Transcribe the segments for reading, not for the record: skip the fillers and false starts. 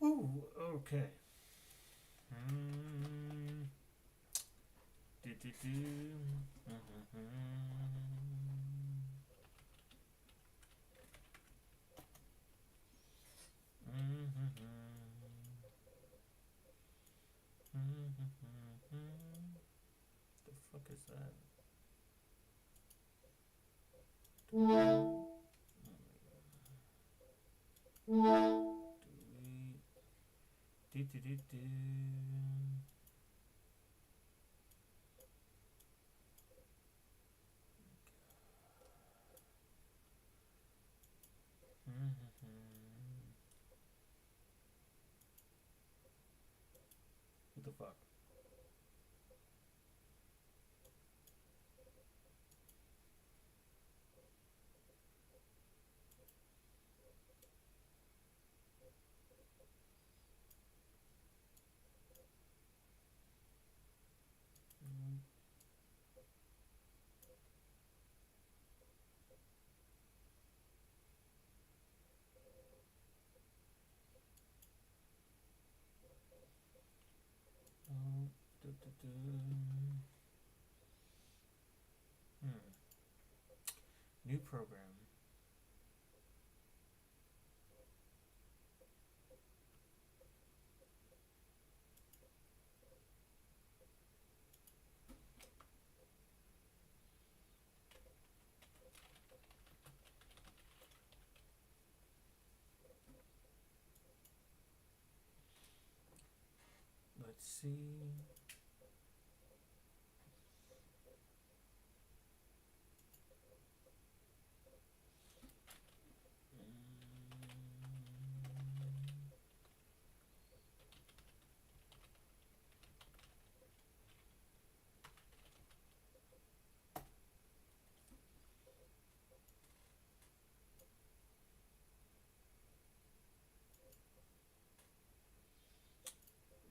Ooh, okay. Mm. Do, do, do. The fuck is that? Delete. Do. What the fuck? Oh, New program. Let's see.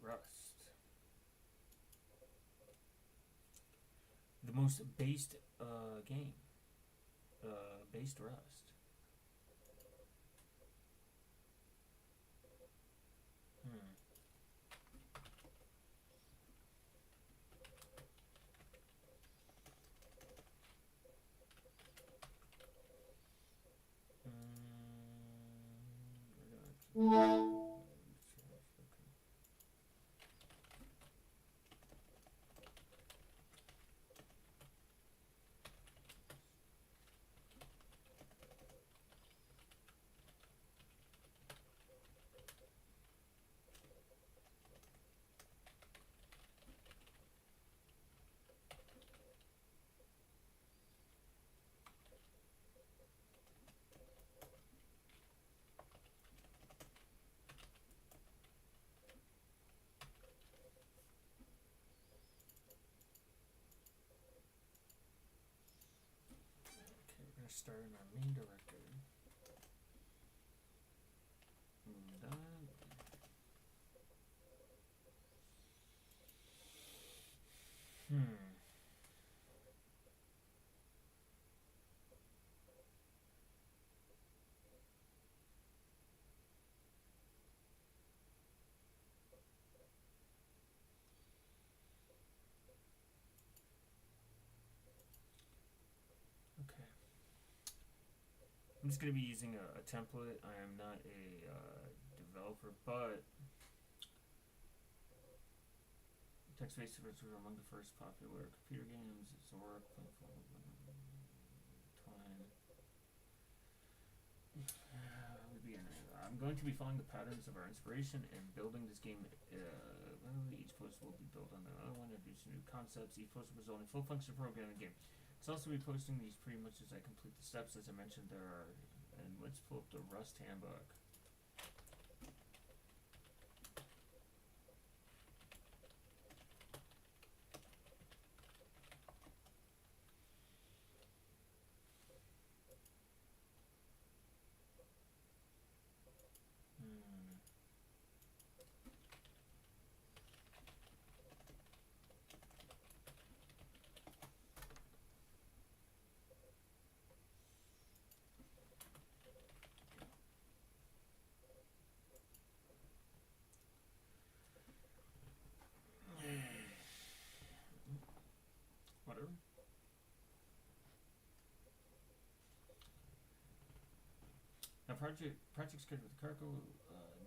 Rust. The most based game. Based Rust. Hmm. We're gonna start in our main directory. Done. Okay. I'm just going to be using a template. I am not a developer, but text-based servers were among the first popular computer games. Zork, Twine. I'm going to be following the patterns of our inspiration and building this game. Each post will be built on the other one, introducing new concepts. Each post will result in full function programming game. It's also be posting these pretty much as I complete the steps. As I mentioned, there are, and let's pull up the Rust handbook. Whatever. Now, project schedule with Carco.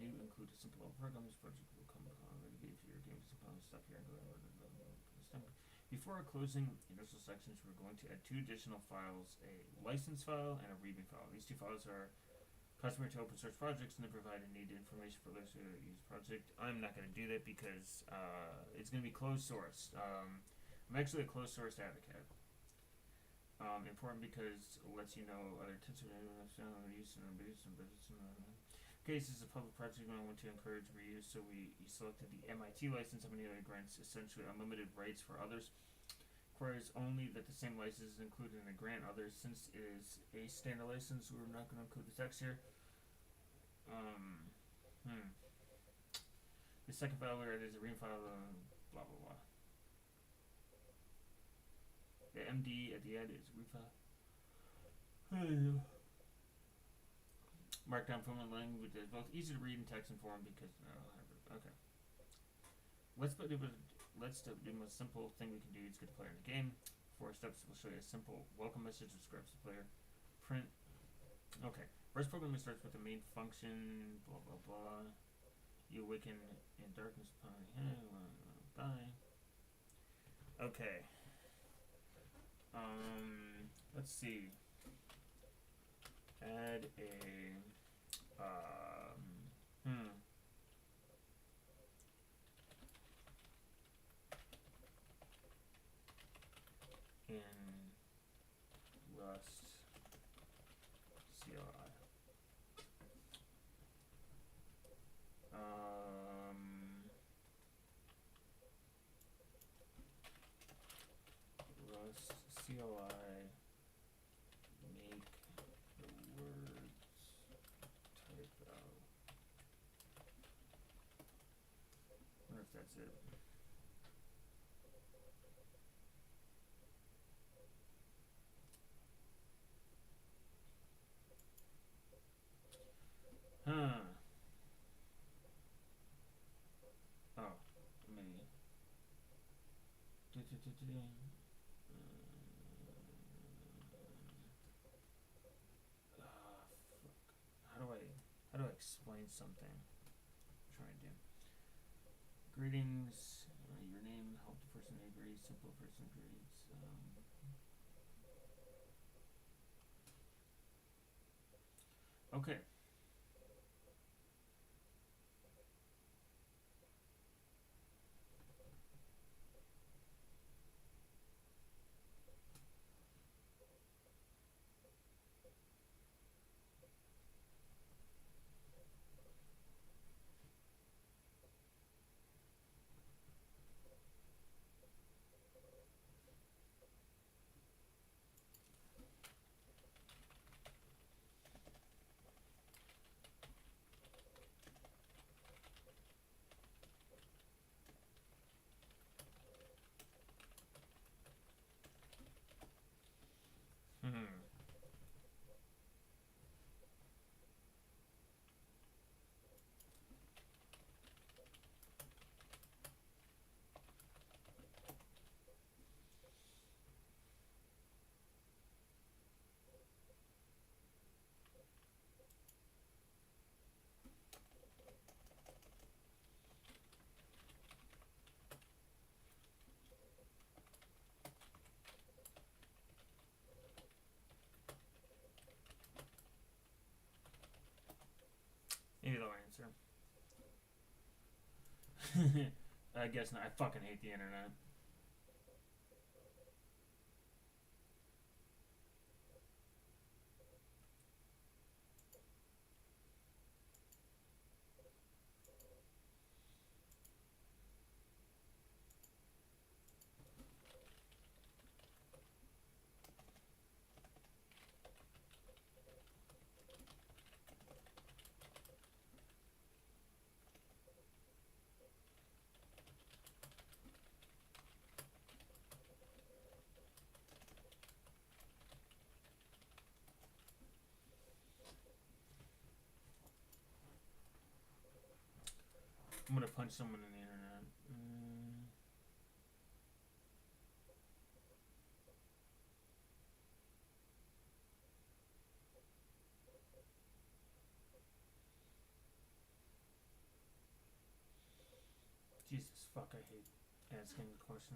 New include a simple level program. This project will come ready for your game to compile stuff here. Before closing initial sections, we're going to add 2 additional files: a license file and a README file. These 2 files are customary to open source projects, and they provide needed information for those who use the project. I'm not going to do that because it's going to be closed source. I'm actually a closed source advocate. Important because it lets you know other use and abuse and okay, this is a public project and I want to encourage reuse, so you selected the MIT license. MIT grants essentially unlimited rights for others. Requires only that the same license is included in a grant. Others, since it is a standard license, we're not going to include the text here. The second file where it is a README file, blah blah blah. The MD at the end is README file. Markdown format language is both easy to read and text and form because okay. Let's do the most simple thing we can do is get the player in the game. 4 steps will show you a simple welcome message that describes the player. Print. Okay. First programming starts with the main function. Blah blah blah. You awaken in darkness upon die. Okay. Let's see. Add a in Rust CLI. Rust CLI. Make the words type out. I wonder if that's it. Oh, maybe. How do I explain something? I'm trying to. Greetings. Your name. Help the person agrees. Simple person agrees. Okay. low answer. I guess not. I fucking hate the internet. I'm gonna punch someone in the internet. Jesus fuck, I hate asking the question.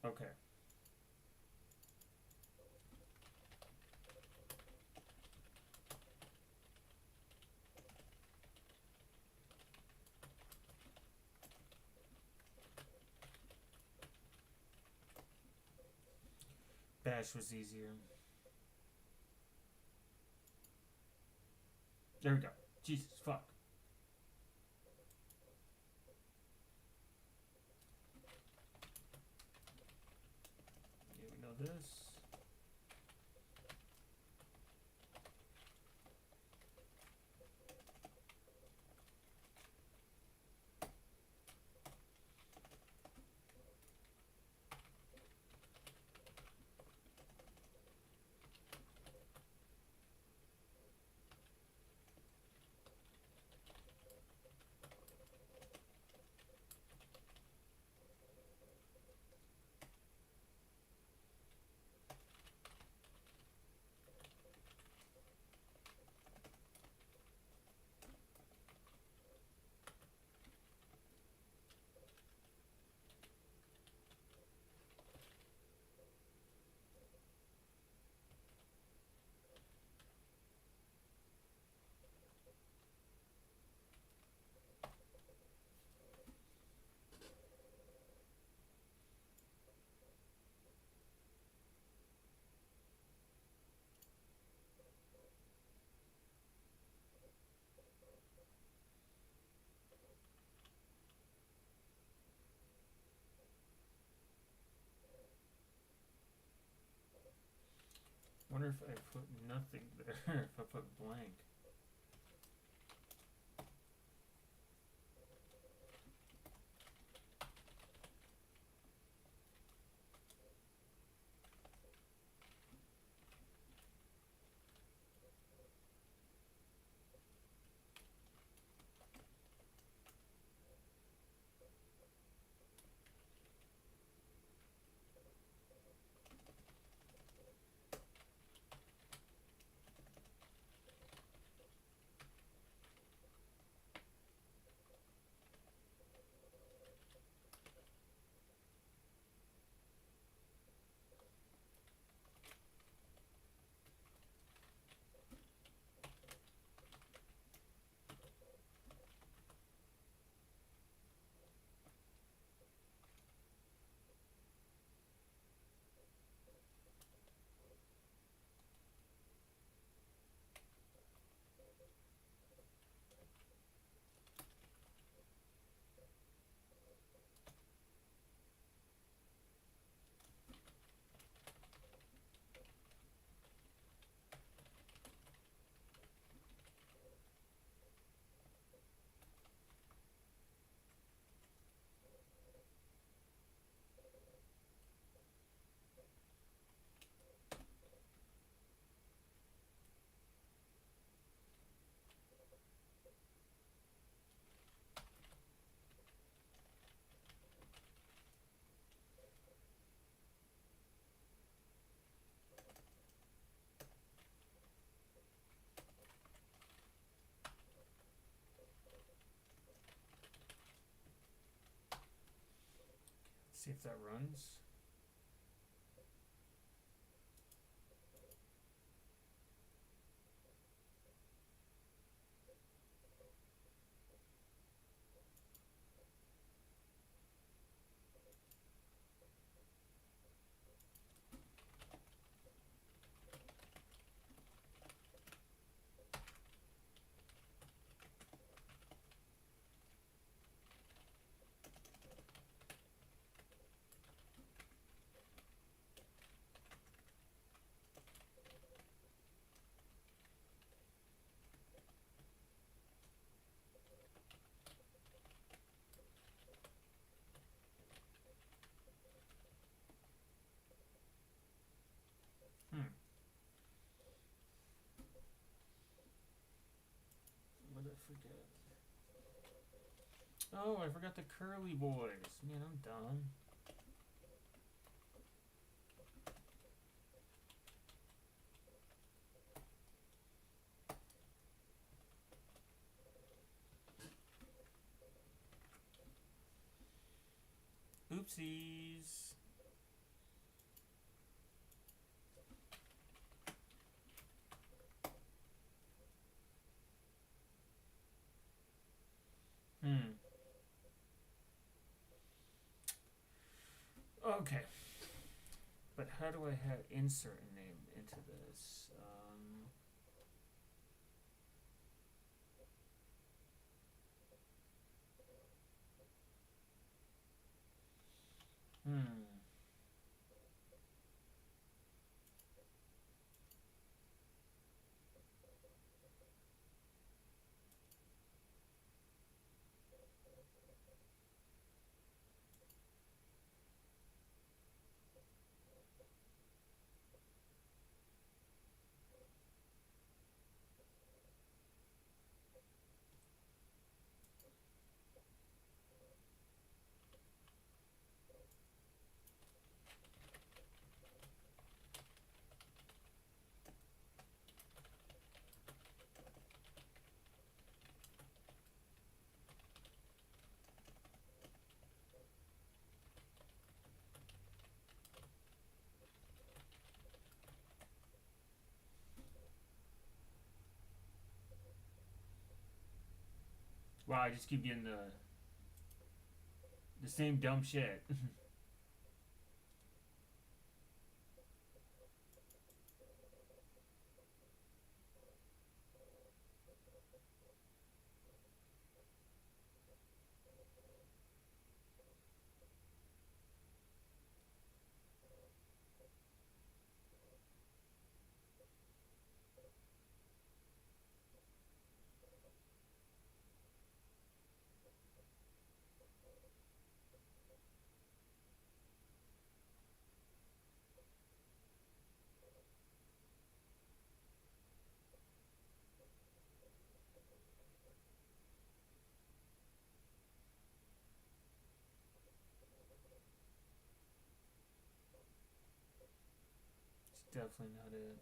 Okay. Bash was easier. There we go. Jesus fuck. Yeah, we know this. Wonder if I put nothing there. If I put blank. See if that runs. What did I forget? Oh, I forgot the curly boys. Man, I'm done. Oopsies. Okay. But how do I have insert a name into this? Wow, I just keep getting the same dumb shit. It's definitely not it.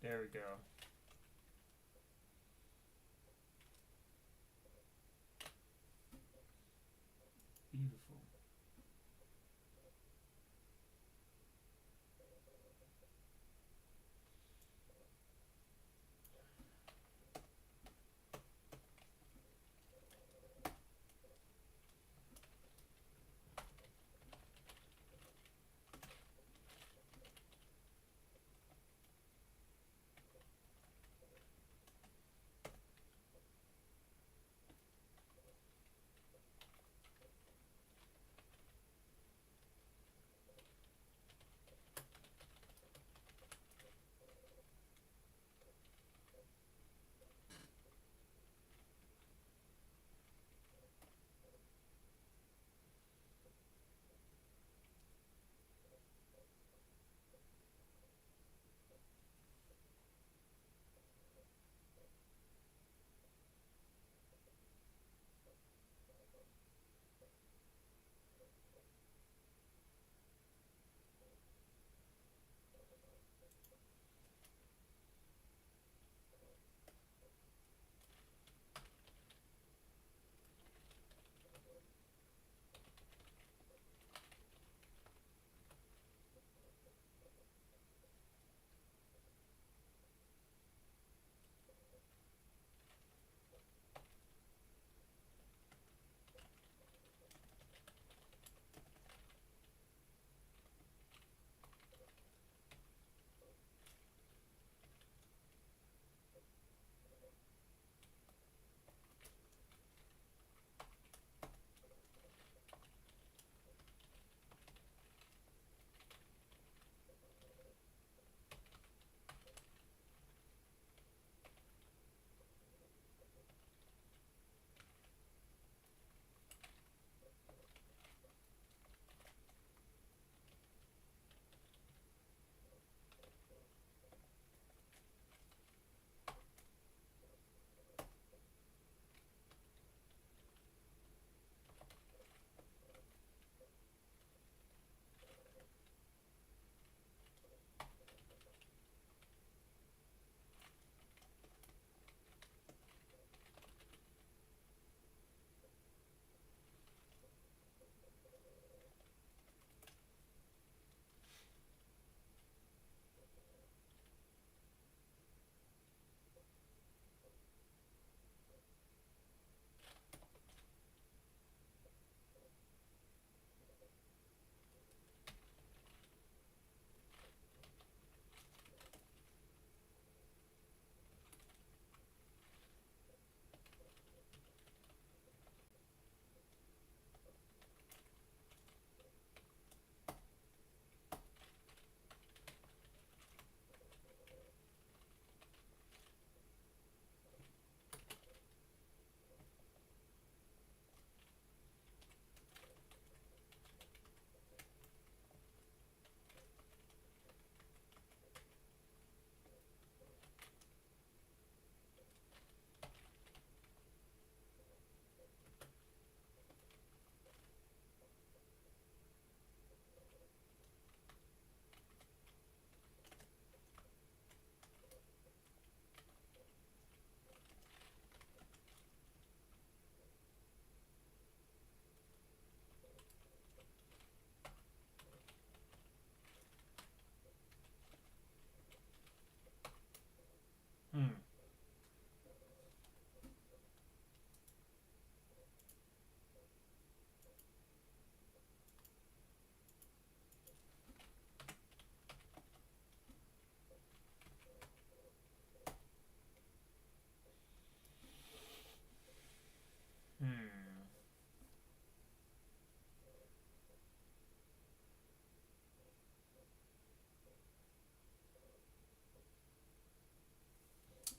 There we go. Beautiful.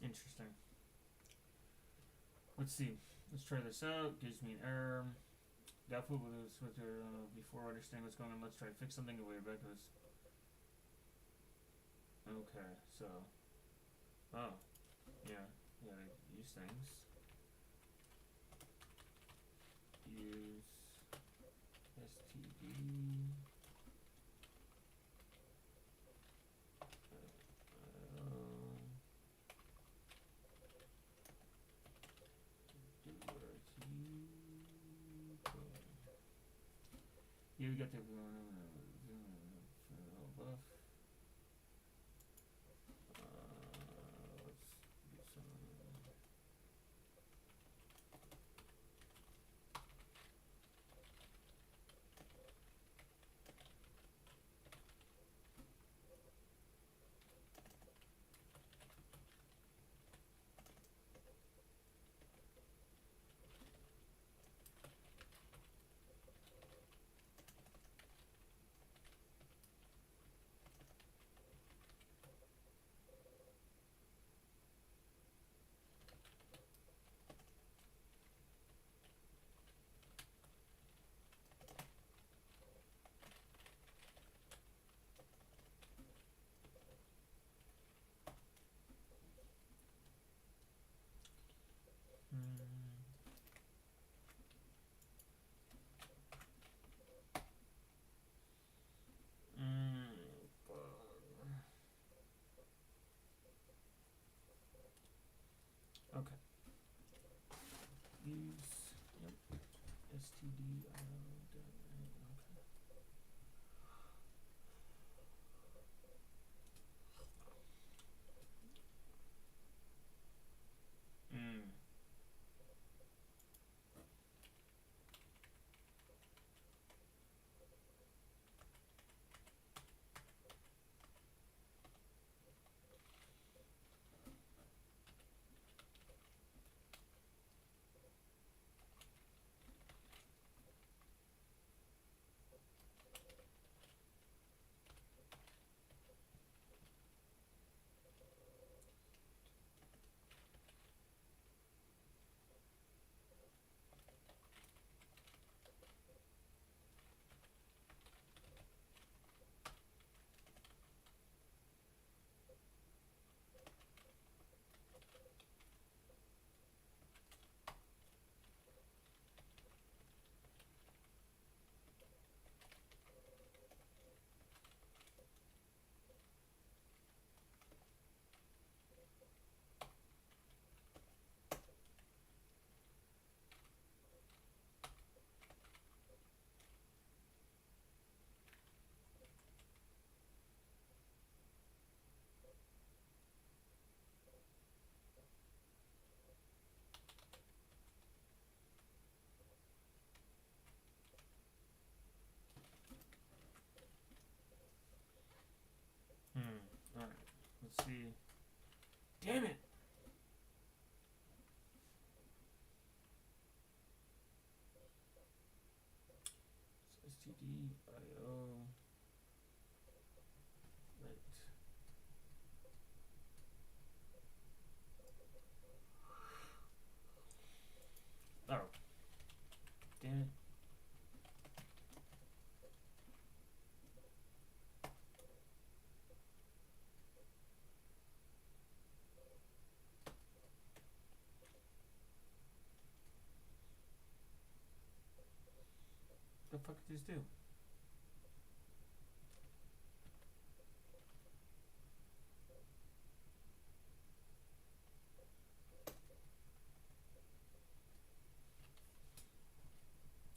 Interesting. Let's see. Let's try this out. Gives me an error. Doubtful with before understanding what's going on. Let's try to fix something. Away back goes. Okay, so. Oh. Yeah. You gotta use things. Use std. Yeah, we got the buff. Let's do some. Okay. Use std. Okay. Alright. Let's see. Damn it! std io. Right. Oh. Damn it. What the fuck did this do?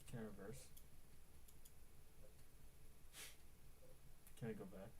Can I reverse? Can I go back?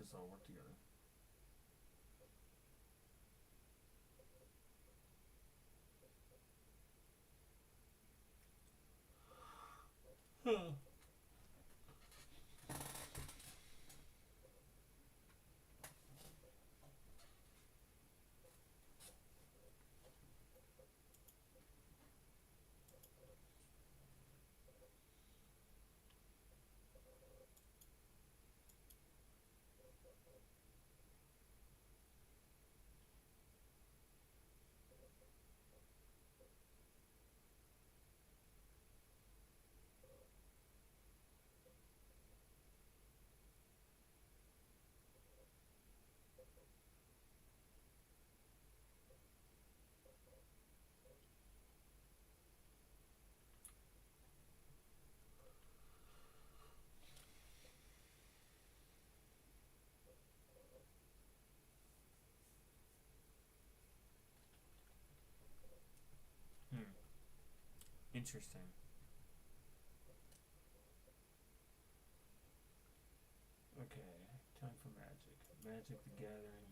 this all work together. Interesting. Okay, time for magic. Magic the Gathering.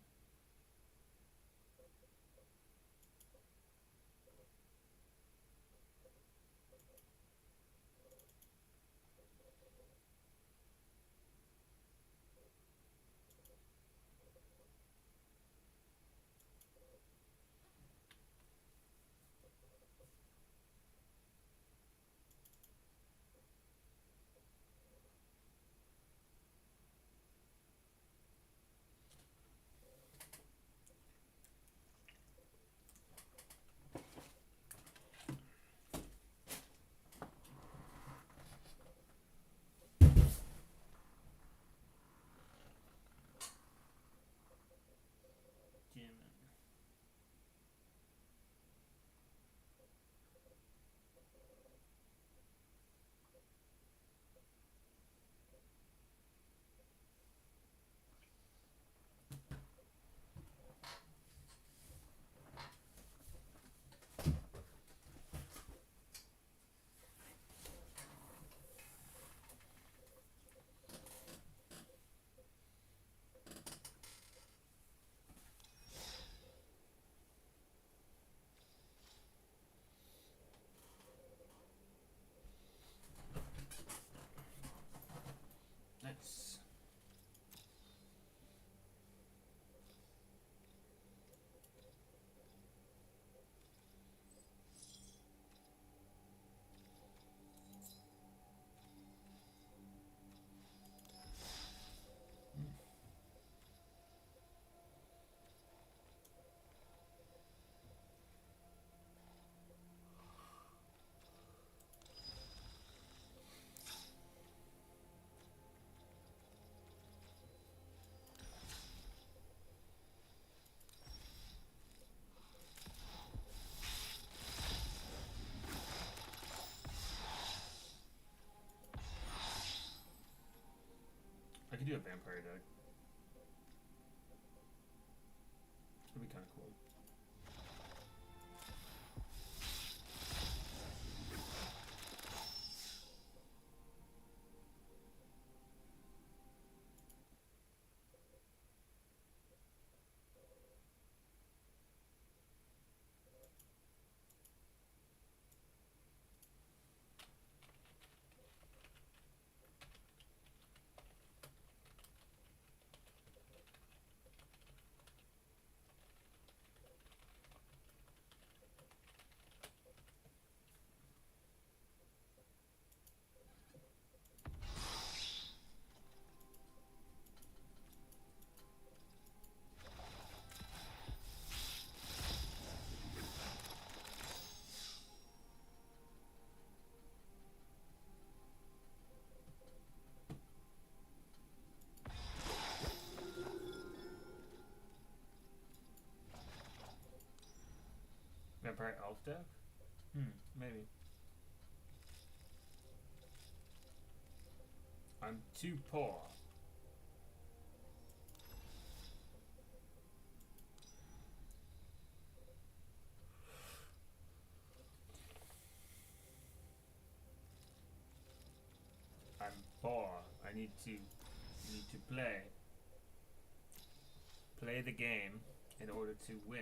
Jamming. Nice. I could do a vampire deck. It'd be kind of cool. Vampire elf deck? Maybe. I'm too poor. I'm poor. I need to play. play the game in order to win.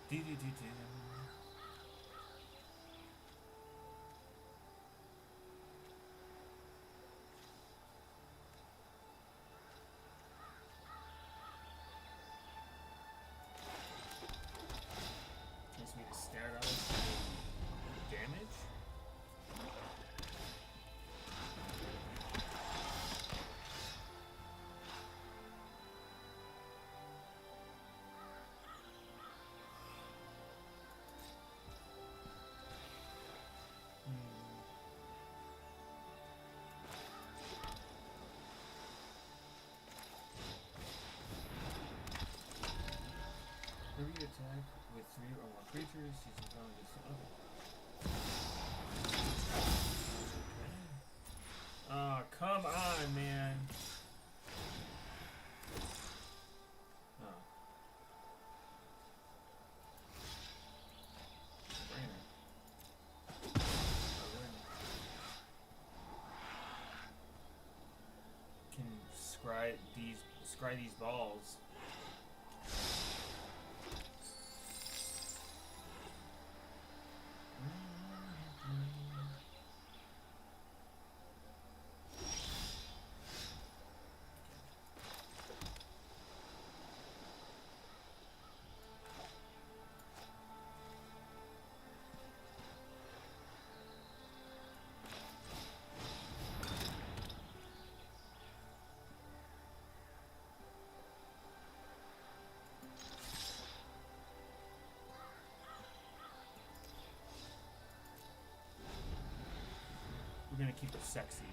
Do. Just me to stare at us for damage. Whenever you attack with 3 or more creatures, using power against the other. Okay. Oh, come on, man. Oh. Can scry these balls. We're gonna keep it sexy.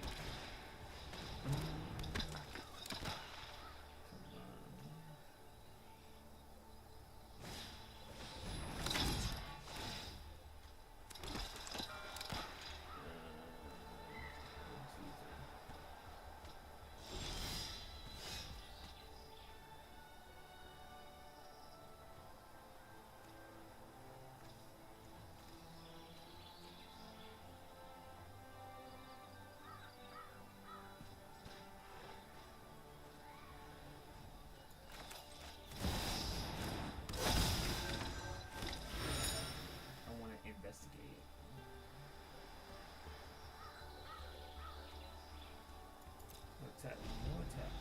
Attack. No attacks.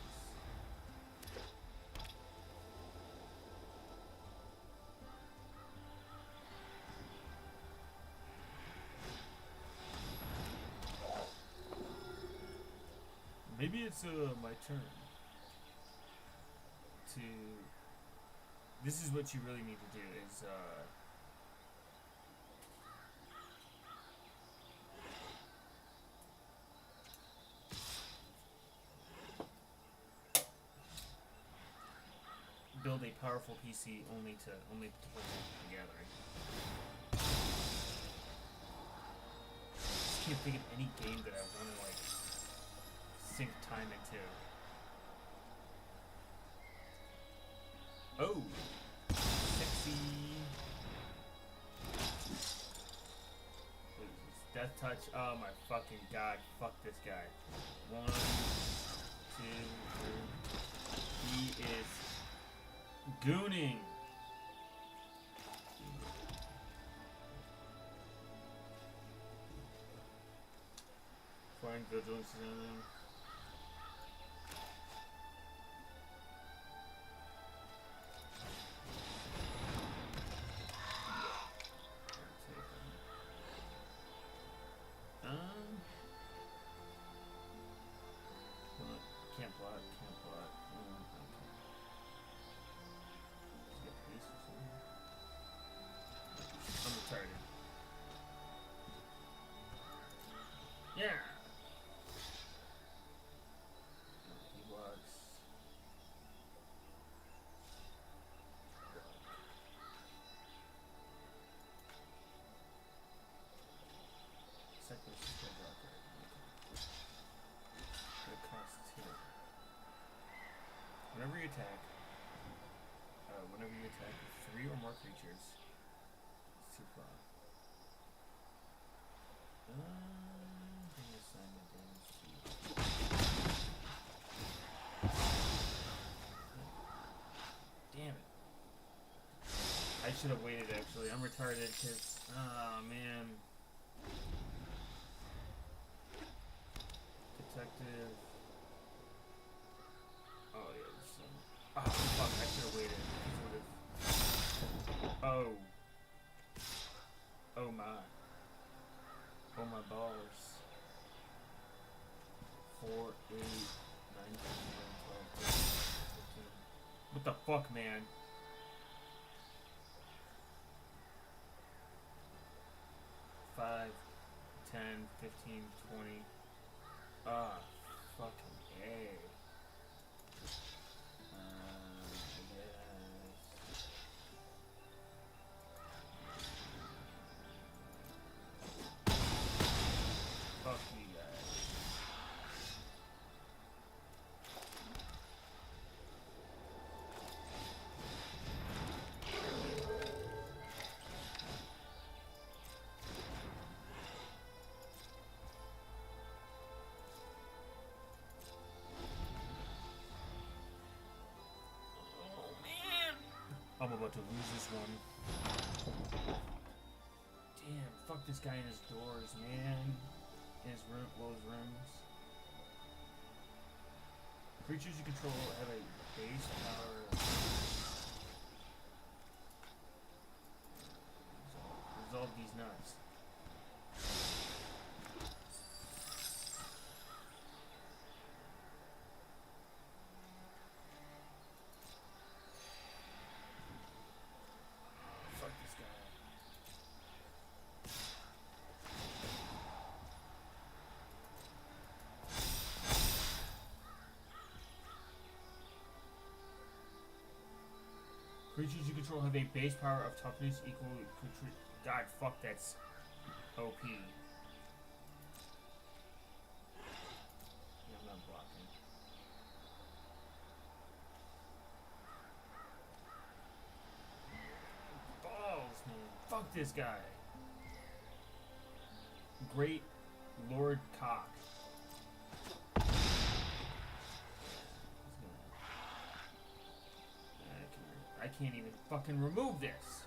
Maybe it's my turn to. This is what you really need to do is build build a powerful PC only to play the Gathering. I can't think of any game that I want to like sink time into. Oh, sexy. What is this? Death Touch. Oh my fucking god! Fuck this guy. 1, 2, 3. He is gooning. Flying vigilance is on him. Can't block. I'm retarded. Yeah. He blocks. Second is still blocker. It costs 2. Whenever you attack with 3 or more creatures, it's 2 far. Assignment damage to damn it. I should have waited actually. I'm retarded because, oh man. Detective. Oh yeah, there's some. Oh fuck, I should have waited. Oh. Oh my. Oh my balls. 4, 8, 9, 10, 11, 12, 13, 15. What the fuck, man? Five, 10, 15, 20. Ah, fucking A. I guess. Fuck you guys. I'm about to lose this one. Damn, fuck this guy in his doors, man. In his room, his rooms. Creatures you control have a base power. Resolve these nuts. Creatures you control have a base power of toughness equal to... God, fuck, that's OP. Yeah, I'm not blocking. Balls, man. Fuck this guy. Great Lord Cock. I can't even fucking remove this.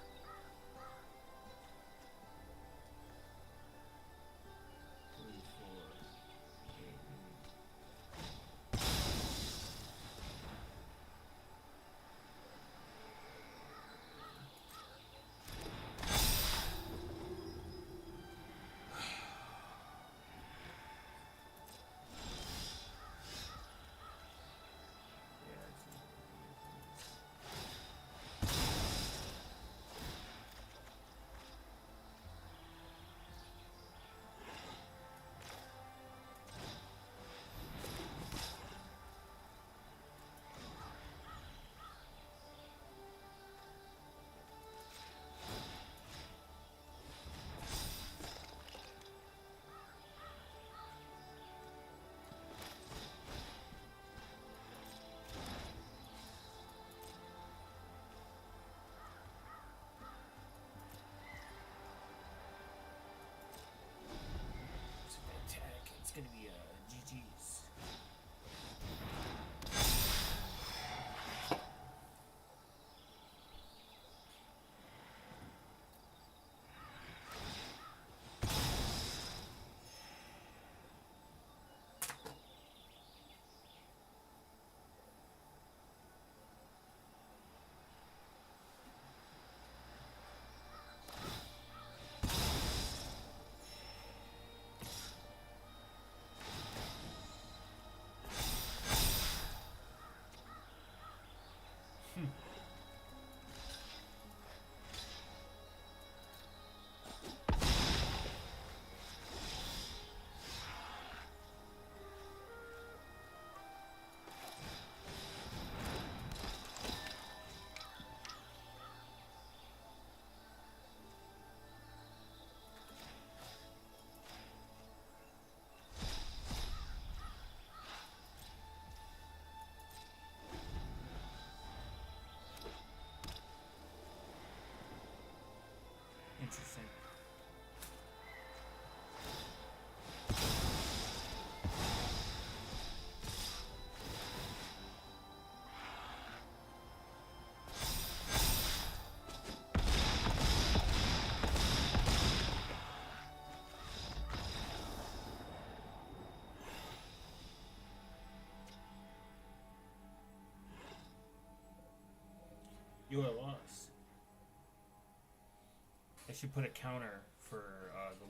should put a counter for the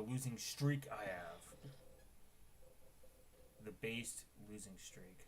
losing streak I have. The based losing streak.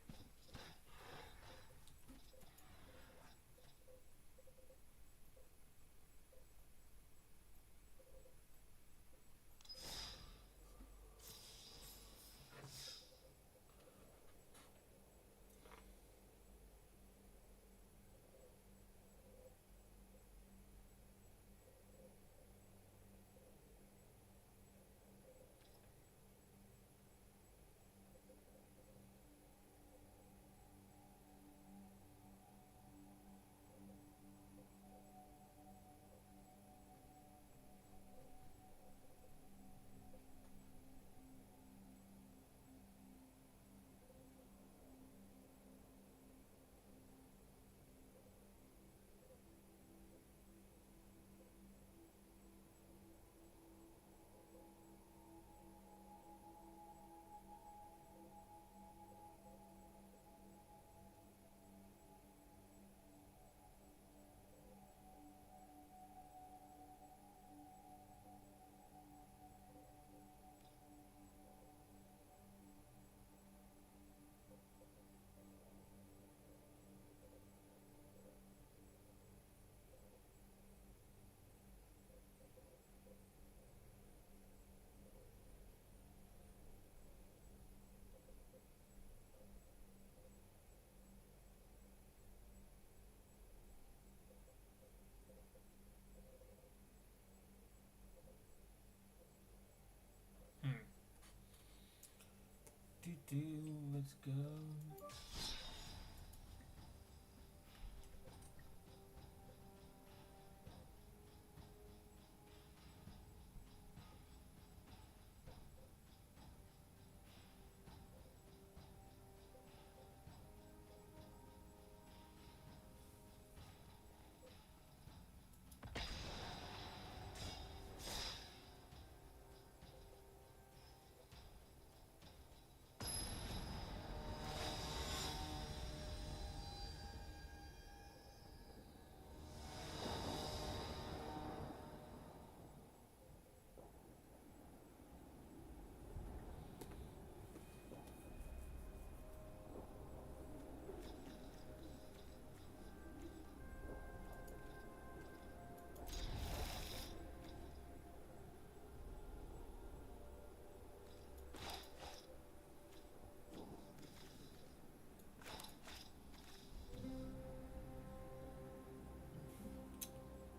Let's go.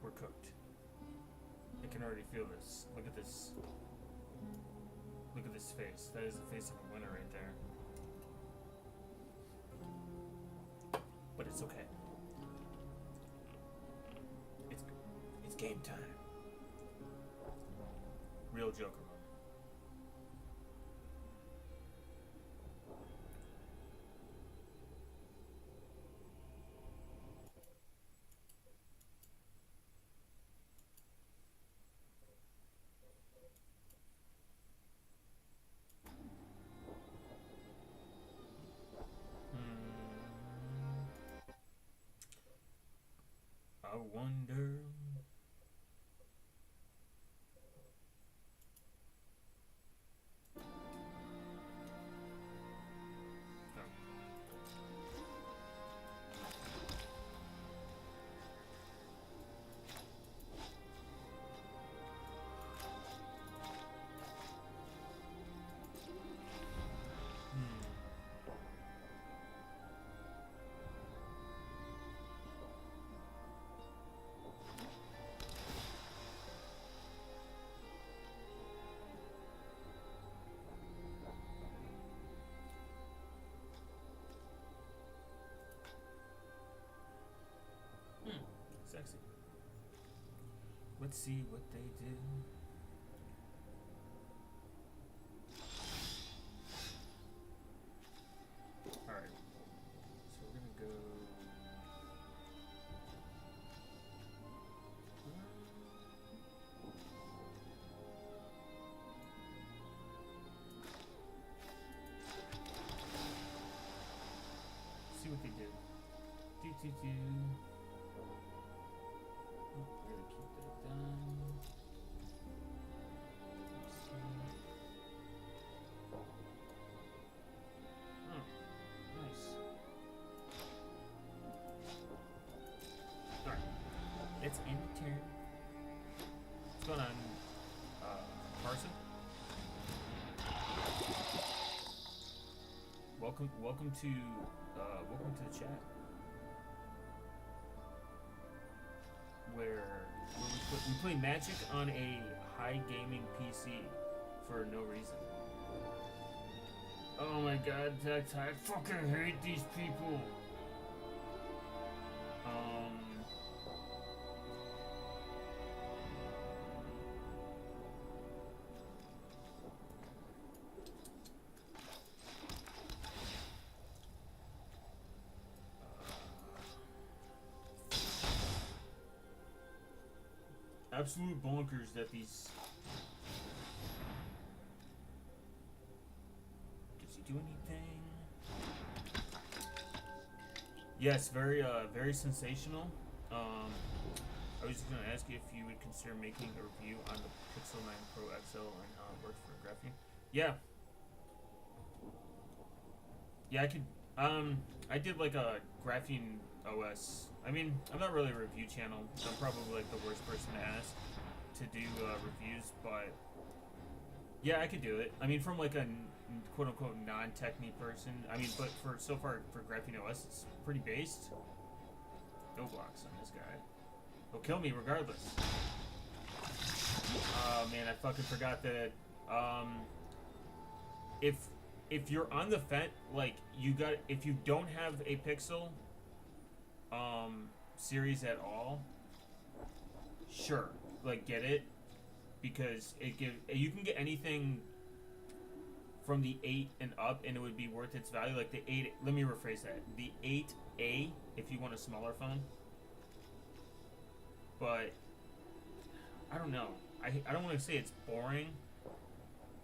We're cooked. I can already feel this. Look at this. Look at this face. That is the face of a winner right there. But it's okay. It's game time. Real Joker mode. I wonder. Sexy. Let's see what they do. Alright. So we're gonna go. See what they do. Do. Really keep that done. welcome to the chat, where we play Magic on a high gaming PC for no reason. Oh my god, I fucking hate these people. Absolute bonkers that these. Does he do anything? Yes, very sensational. I was just gonna ask you if you would consider making a review on the Pixel 9 Pro XL and how it works for graphene. Yeah. Yeah, I could. I did like a graphene OS. I mean, I'm not really a review channel. I'm probably like the worst person to ask to do reviews, but yeah, I could do it. I mean, from like a quote-unquote non-techie person. I mean, but for so far for graphene OS, it's pretty based. No blocks on this guy. He'll kill me regardless. Oh man, I fucking forgot that. If you're on the fence, like if you don't have a Pixel series at all, sure, like get it, because you can get anything from the 8 and up and it would be worth its value. Like the 8, let me rephrase that, the 8A if you want a smaller phone. But I don't know, I don't want to say it's boring,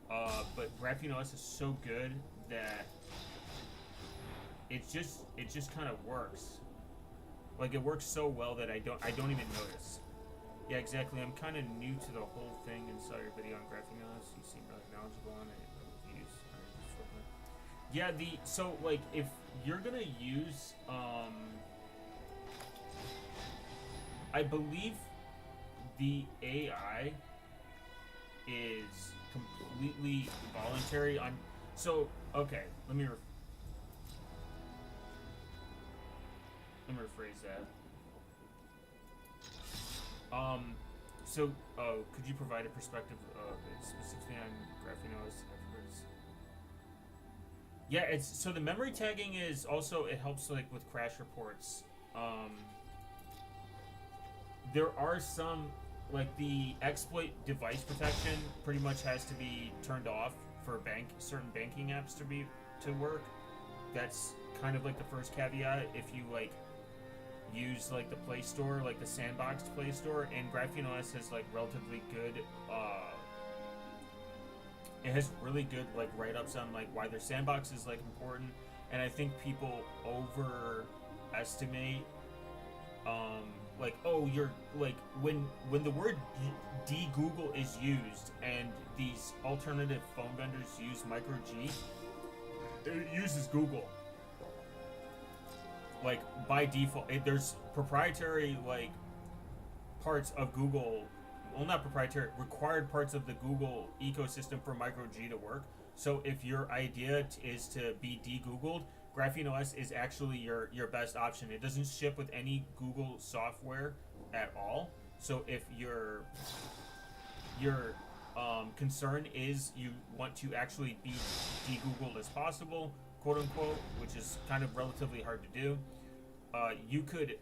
but Graphene OS is so good that it just kind of works. Like it works so well that I don't even notice. Yeah, exactly. I'm kind of new to the whole thing and saw your video on Graphene OS. You seem really knowledgeable on it. Yeah, so like if you're gonna use I believe the AI is completely voluntary on. So okay, let me rephrase that. So could you provide a perspective of it specifically on Graphene OS efforts? Yeah, it's so the memory tagging is also, it helps like with crash reports. There are some, like the exploit device protection pretty much has to be turned off for certain banking apps to work. That's kind of like the first caveat. If you like use like the Play Store, like the sandboxed Play Store, and Graphene OS has like relatively good it has really good like write-ups on like why their sandbox is like important, and I think people overestimate like, oh, you're like when the word de-Google is used and these alternative phone vendors use micro G, it uses Google like by default. There's proprietary like parts of Google, well, not proprietary, required parts of the Google ecosystem for micro G to work. So if your idea is to be de-Googled, Graphene OS is actually your best option. It doesn't ship with any Google software at all. So if your concern is you want to actually be de-Googled as possible, quote unquote, which is kind of relatively hard to do, you could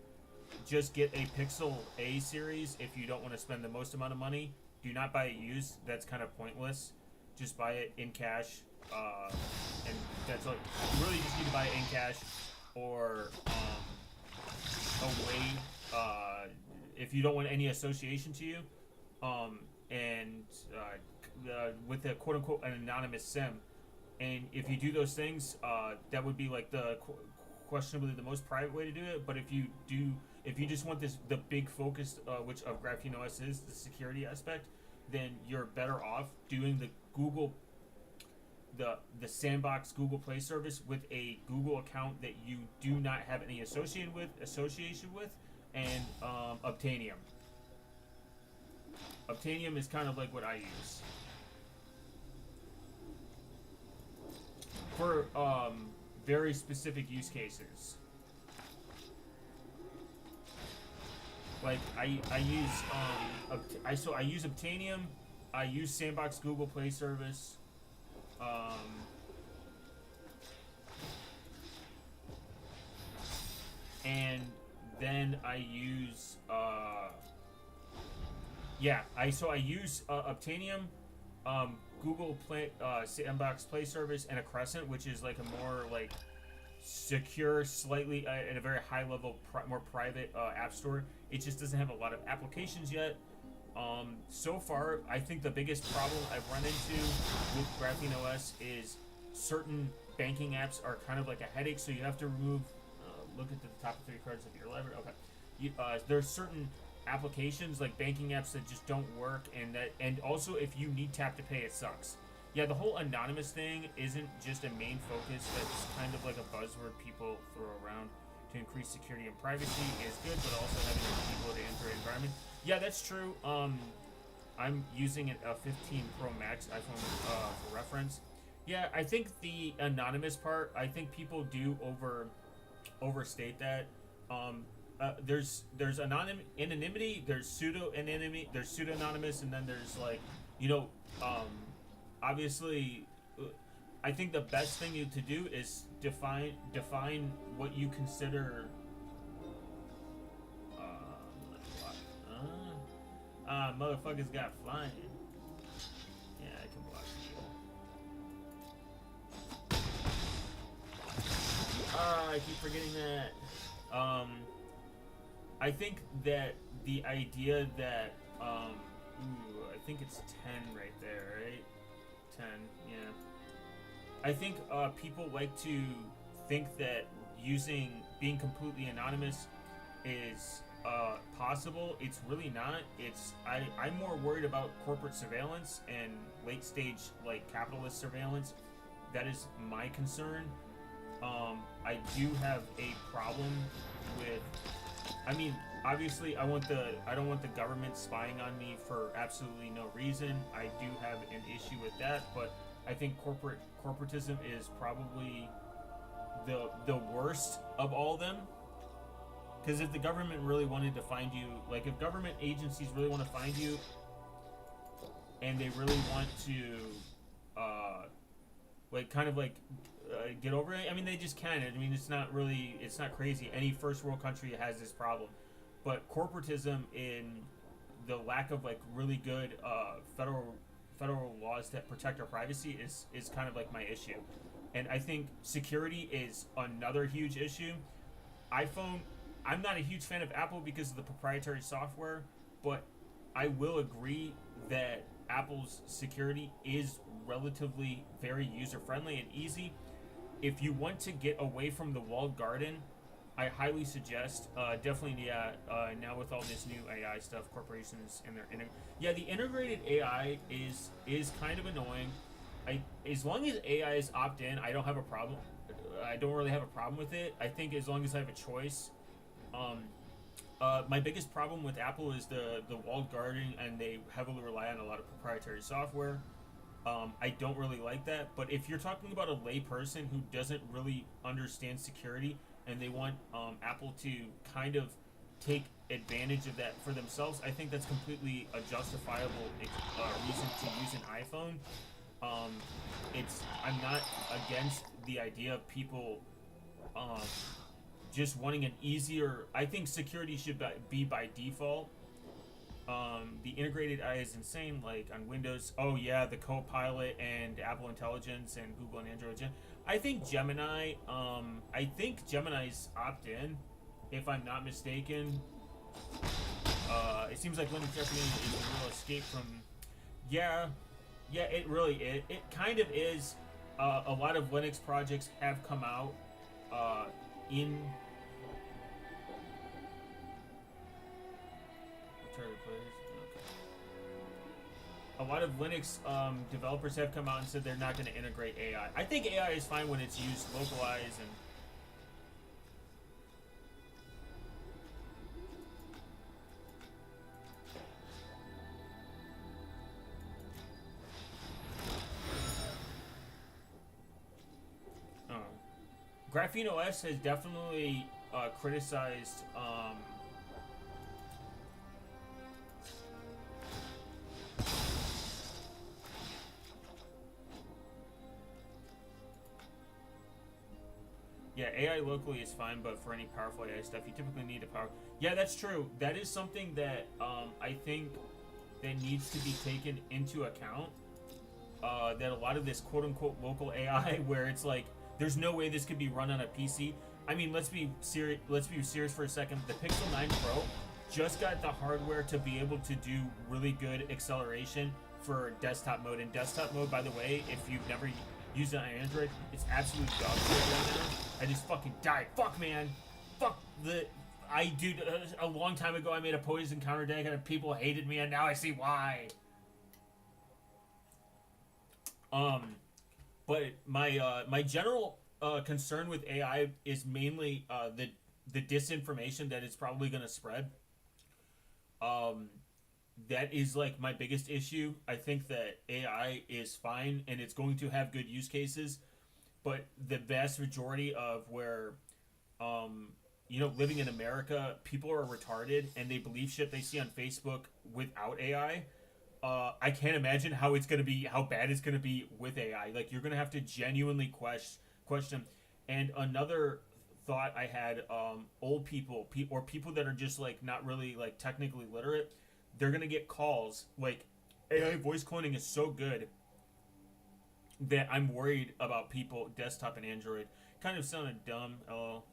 just get a Pixel A series if you don't want to spend the most amount of money. Do not buy it used. That's kind of pointless. Just buy it in cash. And that's all. You really just need to buy it in cash or away if you don't want any association to you, and with a quote unquote an anonymous SIM. And if you do those things, that would be like the questionably the most private way to do it. But if you just want the big focus, which of Graphene OS is the security aspect, then you're better off doing the Google. The sandbox Google Play service with a Google account that you do not have any association with, and Obtainium. Obtainium is kind of like what I use. For very specific use cases. Like I use I use Obtainium, I use Sandbox Google Play service, and then I use I use Obtainium, Google Play Sandbox Play service, and a Crescent, which is like a more like secure, slightly at a very high level, more private app store. It just doesn't have a lot of applications yet. So far, I think the biggest problem I've run into with Graphene OS is certain banking apps are kind of like a headache, so you have to remove. Look at the top 3 cards of your library. Okay, there's certain applications like banking apps that just don't work, and also if you need tap to pay, it sucks. Yeah, the whole anonymous thing isn't just a main focus. That's kind of like a buzzword people throw around to increase security and privacy is good, but also having people to enter an environment. Yeah, that's true. I'm using a 15 Pro Max iPhone for reference. Yeah, I think the anonymous part, I think people do overstate that. There's anonymity, there's pseudo-anonymity, there's pseudo-anonymous, and then there's like, obviously, I think the best thing to do is define what you consider. Motherfuckers got flying. Yeah, I can block you. I keep forgetting that. I think that the idea that I think it's 10 right there, right? 10, yeah. I think people like to think that being completely anonymous is possible. It's really not. I'm more worried about corporate surveillance and late stage like capitalist surveillance. That is my concern. I do have a problem with. I mean, obviously, I don't want the government spying on me for absolutely no reason. I do have an issue with that, but I think corporatism is probably the worst of all of them. Because if the government really wanted to find you, like if government agencies really want to find you, and they really want to, get over it. I mean, they just can. I mean, it's not crazy. Any first world country has this problem, but corporatism in the lack of like really good federal laws that protect our privacy is kind of like my issue, and I think security is another huge issue. iPhone. I'm not a huge fan of Apple because of the proprietary software, but I will agree that Apple's security is relatively very user-friendly and easy. If you want to get away from the walled garden, I highly suggest, definitely, now with all this new AI stuff, corporations and their the integrated AI is kind of annoying. As long as AI is opt-in, I don't have a problem. I don't really have a problem with it. I think as long as I have a choice. My biggest problem with Apple is the walled garden, and they heavily rely on a lot of proprietary software. I don't really like that, but if you're talking about a lay person who doesn't really understand security and they want Apple to kind of take advantage of that for themselves, I think that's completely a justifiable reason to use an iPhone. I'm not against the idea of people just wanting an easier. I think security should be by default. The integrated AI is insane, like on Windows. Oh yeah, the Copilot and Apple Intelligence and Google and Android. I think Gemini. I think Gemini's opt-in, if I'm not mistaken. It seems like Linux Replicating is a real escape from. Yeah, it really is. It kind of is. A lot of Linux projects have come out in. A lot of Linux developers have come out and said they're not going to integrate AI. I think AI is fine when it's used localized and. Graphene OS has definitely criticized. Yeah, AI locally is fine, but for any powerful AI stuff, you typically need a power. Yeah, that's true. That is something that I think that needs to be taken into account. That a lot of this quote-unquote local AI, where it's like, there's no way this could be run on a PC. I mean, let's be serious. Let's be serious for a second. The Pixel 9 Pro just got the hardware to be able to do really good acceleration for desktop mode. And desktop mode, by the way, if you've never used it on Android, it's absolute dog shit right now. I just fucking died. Fuck, man. Fuck the. Dude, a long time ago, I made a poison counter deck and people hated me, and now I see why. But my general concern with AI is mainly the disinformation that it's probably gonna spread. That is like my biggest issue. I think that AI is fine and it's going to have good use cases, but the vast majority of where, living in America, people are retarded and they believe shit they see on Facebook without AI. I can't imagine how bad it's gonna be with AI. Like, you're gonna have to genuinely question. And another thought I had, old people or people that are just like not really like technically literate, they're gonna get calls. Like, AI voice cloning is so good that I'm worried about people desktop and Android. Kind of sounded dumb.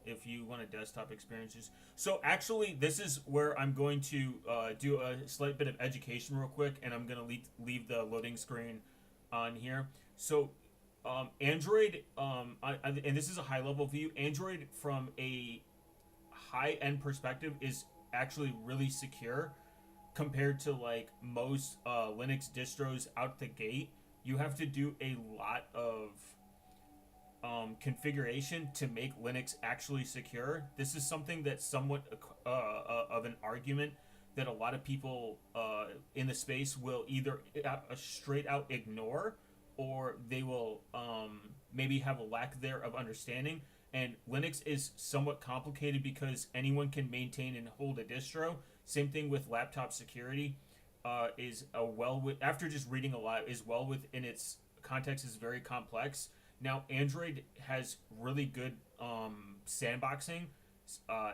If you want a desktop experiences. So actually, this is where I'm going to do a slight bit of education real quick, and I'm gonna leave the loading screen on here. So Android, and this is a high level view. Android from a high end perspective is actually really secure compared to like most Linux distros out the gate. You have to do a lot of configuration to make Linux actually secure. This is something that's somewhat of an argument that a lot of people in the space will either straight out ignore, or they will maybe have a lack there of understanding. And Linux is somewhat complicated because anyone can maintain and hold a distro. Same thing with laptop security. After just reading a lot, is well within its context, is very complex. Now, Android has really good sandboxing,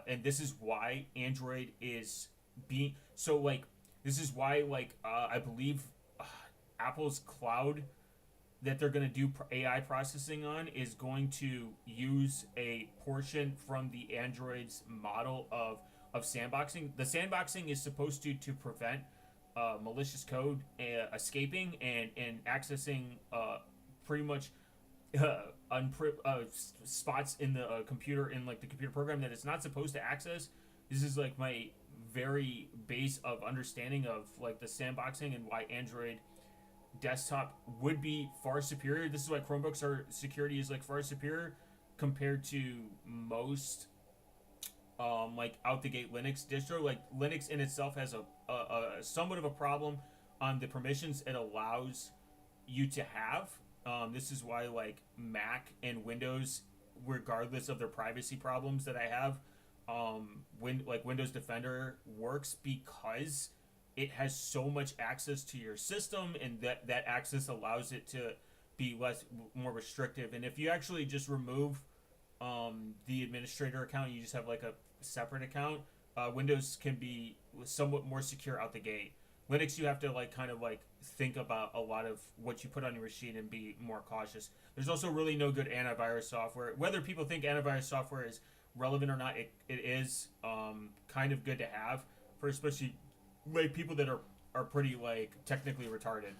and this is why Android is being so like. This is why I believe Apple's cloud that they're going to do AI processing on is going to use a portion from the Android's model of sandboxing. The sandboxing is supposed to prevent malicious code escaping and accessing pretty much spots in the computer, in like the computer program that it's not supposed to access. This is like my very base of understanding of like the sandboxing and why Android desktop would be far superior. This is why Chromebooks security is like far superior compared to most like out the gate Linux distro. Like, Linux in itself has a somewhat of a problem on the permissions it allows you to have. This is why like Mac and Windows, regardless of their privacy problems that I have, Windows Defender works because it has so much access to your system, and that access allows it to be more restrictive. And if you actually just remove the administrator account, you just have like a separate account, Windows can be somewhat more secure out the gate. Linux, you have to like kind of like think about a lot of what you put on your machine and be more cautious. There's also really no good antivirus software. Whether people think antivirus software is relevant or not, it is kind of good to have for especially like people that are pretty like technically retarded.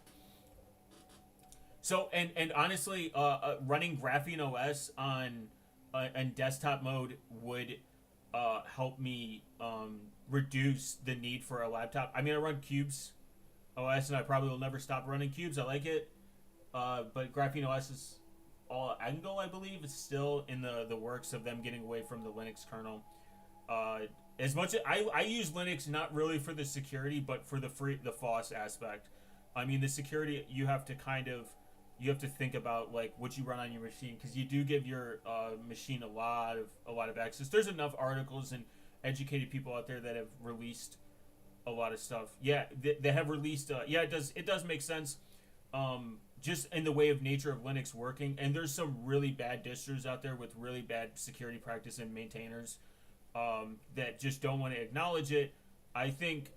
So and honestly, running Graphene OS on desktop mode would help me reduce the need for a laptop. I mean, I run Cubes OS, and I probably will never stop running Cubes. I like it, but Graphene OS is all Angle, I believe. It's still in the works of them getting away from the Linux kernel. As much as I use Linux not really for the security, but for the FOSS aspect. I mean, the security, you have to kind of you have to think about like what you run on your machine, because you do give your machine a lot of access. There's enough articles and educated people out there that have released a lot of stuff. Yeah, they have released. Yeah, it does make sense. Just in the way of nature of Linux working, and there's some really bad distros out there with really bad security practice and maintainers that just don't want to acknowledge it. I think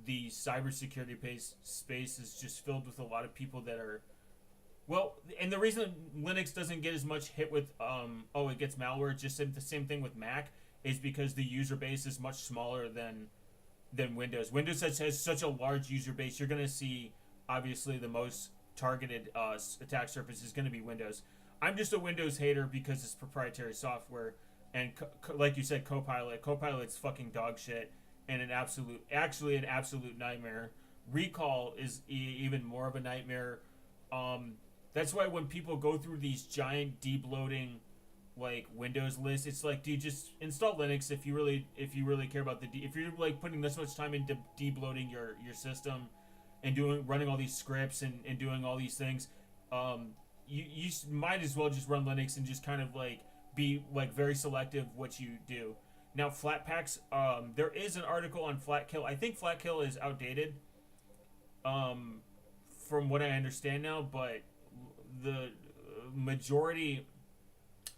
the cybersecurity space is just filled with a lot of people that are well, and the reason Linux doesn't get as much hit with it gets malware, just the same thing with Mac, is because the user base is much smaller than Windows. Windows has such a large user base. You're going to see obviously the most targeted attack surface is going to be Windows. I'm just a Windows hater because it's proprietary software, and like you said, Copilot's fucking dog shit and an absolute nightmare. Recall is even more of a nightmare. That's why when people go through these giant debloating like Windows lists, it's like, dude, just install Linux if you really care about if you're like putting this much time into debloating your system and running all these scripts and doing all these things, you might as well just run Linux and just kind of like be like very selective what you do. Now Flatpaks, there is an article on Flatkill. I think Flatkill is outdated, from what I understand now, but the majority,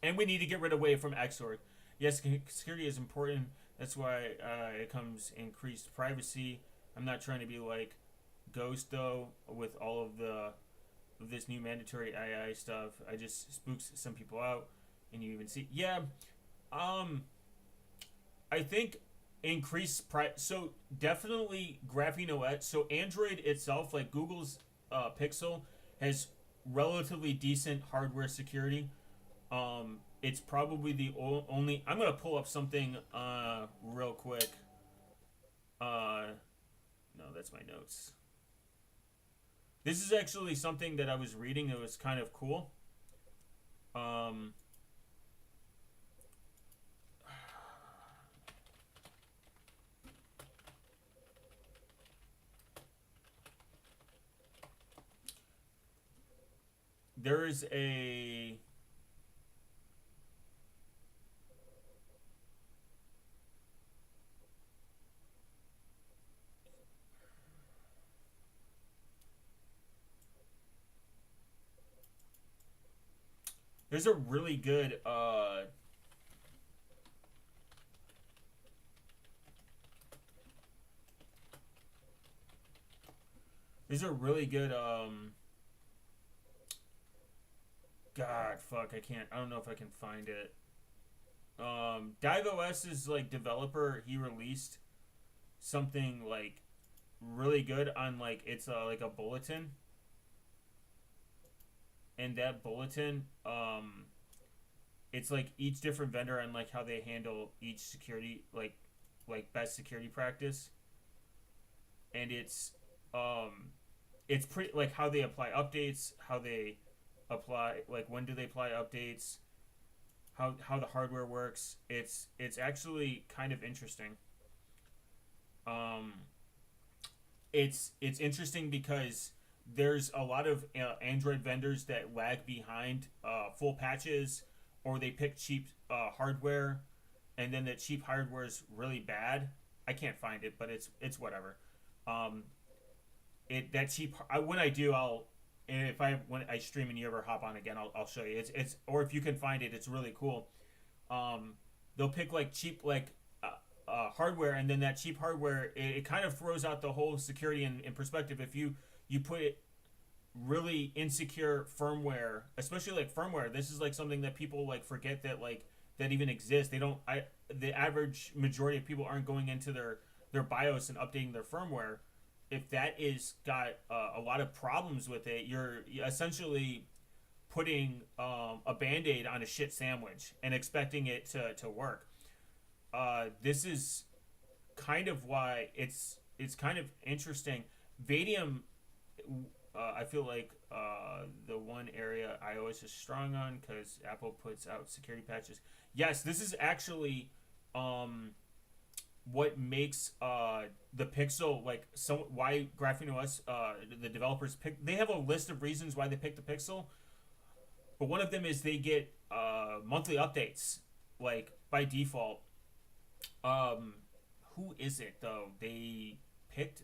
and we need to get away from XOR. Yes, security is important. That's why it comes increased privacy. I'm not trying to be like Ghost though with all of this new mandatory II stuff. I just spooks some people out, and you even see I think increased price. So definitely Graphene OS. So Android itself, like Google's Pixel, has relatively decent hardware security. It's probably the only. I'm gonna pull up something real quick. No, that's my notes. This is actually something that I was reading that was kind of cool. There's a really good God, fuck, I don't know if I can find it. DiveOS's like developer, he released something like really good on like it's like a bulletin, and that bulletin, it's like each different vendor and like how they handle each security, like best security practice, and it's pretty like how they apply updates, how they apply, like when do they apply updates, how the hardware works. It's actually kind of interesting. It's interesting because there's a lot of Android vendors that lag behind full patches, or they pick cheap hardware, and then the cheap hardware is really bad. I can't find it, but it's whatever. That cheap. When I do, when I stream and you ever hop on again, I'll show you. It's or if you can find it, it's really cool. They'll pick like cheap hardware, and then that cheap hardware it kind of throws out the whole security in perspective. If you put it really insecure firmware, especially like firmware, this is like something that people like forget that even exists. They don't. The average majority of people aren't going into their BIOS and updating their firmware. If that is got a lot of problems with it, you're essentially putting a Band-Aid on a shit sandwich and expecting it to work. This is kind of why it's kind of interesting. Vadium, I feel like the one area iOS is strong on because Apple puts out security patches. Yes, this is actually what makes the Pixel like why Graphene OS the developers pick. They have a list of reasons why they pick the Pixel, but one of them is they get monthly updates like by default. Who is it though? They picked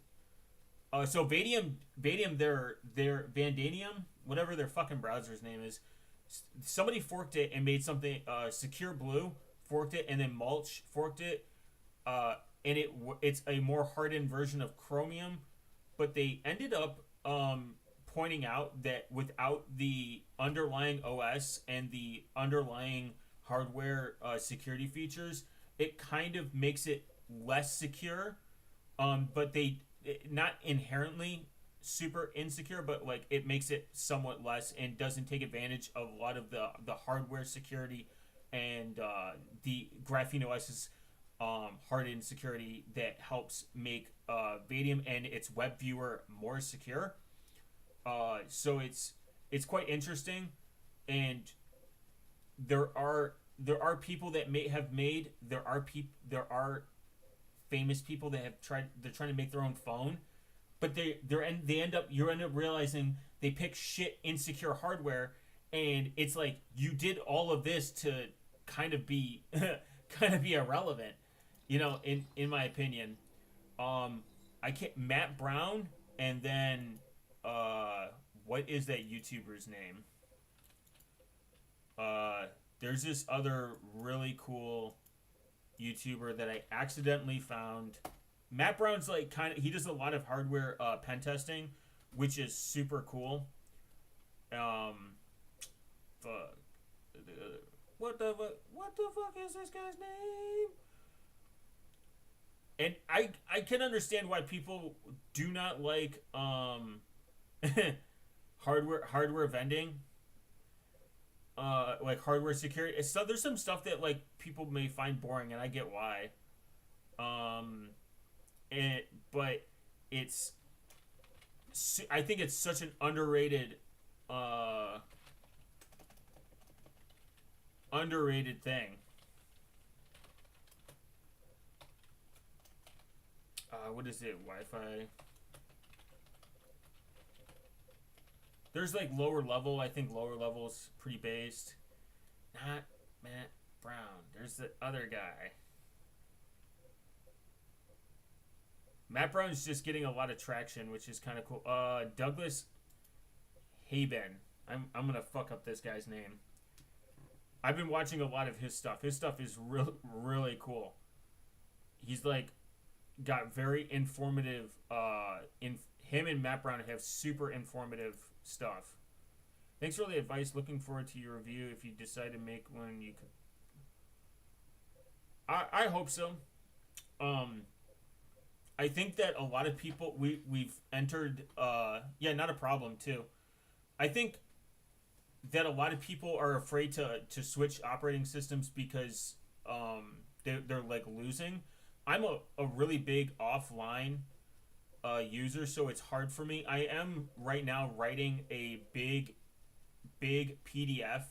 so Vadium, their Vandanium, whatever their fucking browser's name is. Somebody forked it and made something. Secure Blue forked it, and then Mulch forked it, and it's a more hardened version of Chromium. But they ended up pointing out that without the underlying OS and the underlying hardware security features, it kind of makes it less secure. But not inherently super insecure, but like it makes it somewhat less and doesn't take advantage of a lot of the hardware security and the Graphene OS's hardened security that helps make Vadium and its web viewer more secure. So it's quite interesting, and there are people that there are famous people that have tried. They're trying to make their own phone, but you end up realizing they pick shit insecure hardware, and it's like you did all of this to kind of be irrelevant, in my opinion. I can't Matt Brown, and then what is that YouTuber's name? There's this other really cool YouTuber that I accidentally found. Matt Brown's like he does a lot of hardware pen testing, which is super cool. What the fuck is this guy's name? And I can understand why people do not like hardware vending. Like hardware security. So there's some stuff that like people may find boring, and I get why. But I think it's such an underrated thing. What is it? Wi-Fi. There's like lower level. I think lower level's pretty based. Not Matt Brown. There's the other guy. Matt Brown's just getting a lot of traction, which is kind of cool. Douglas Haben. I'm gonna fuck up this guy's name. I've been watching a lot of his stuff. His stuff is really cool. He's like got very informative. Him and Matt Brown have super informative stuff. Thanks for the advice. Looking forward to your review. If you decide to make one, you could. I hope so. I think that a lot of people we've entered. Not a problem too. I think that a lot of people are afraid to switch operating systems because they're like losing. I'm a really big offline user, so it's hard for me. I am right now writing a big PDF,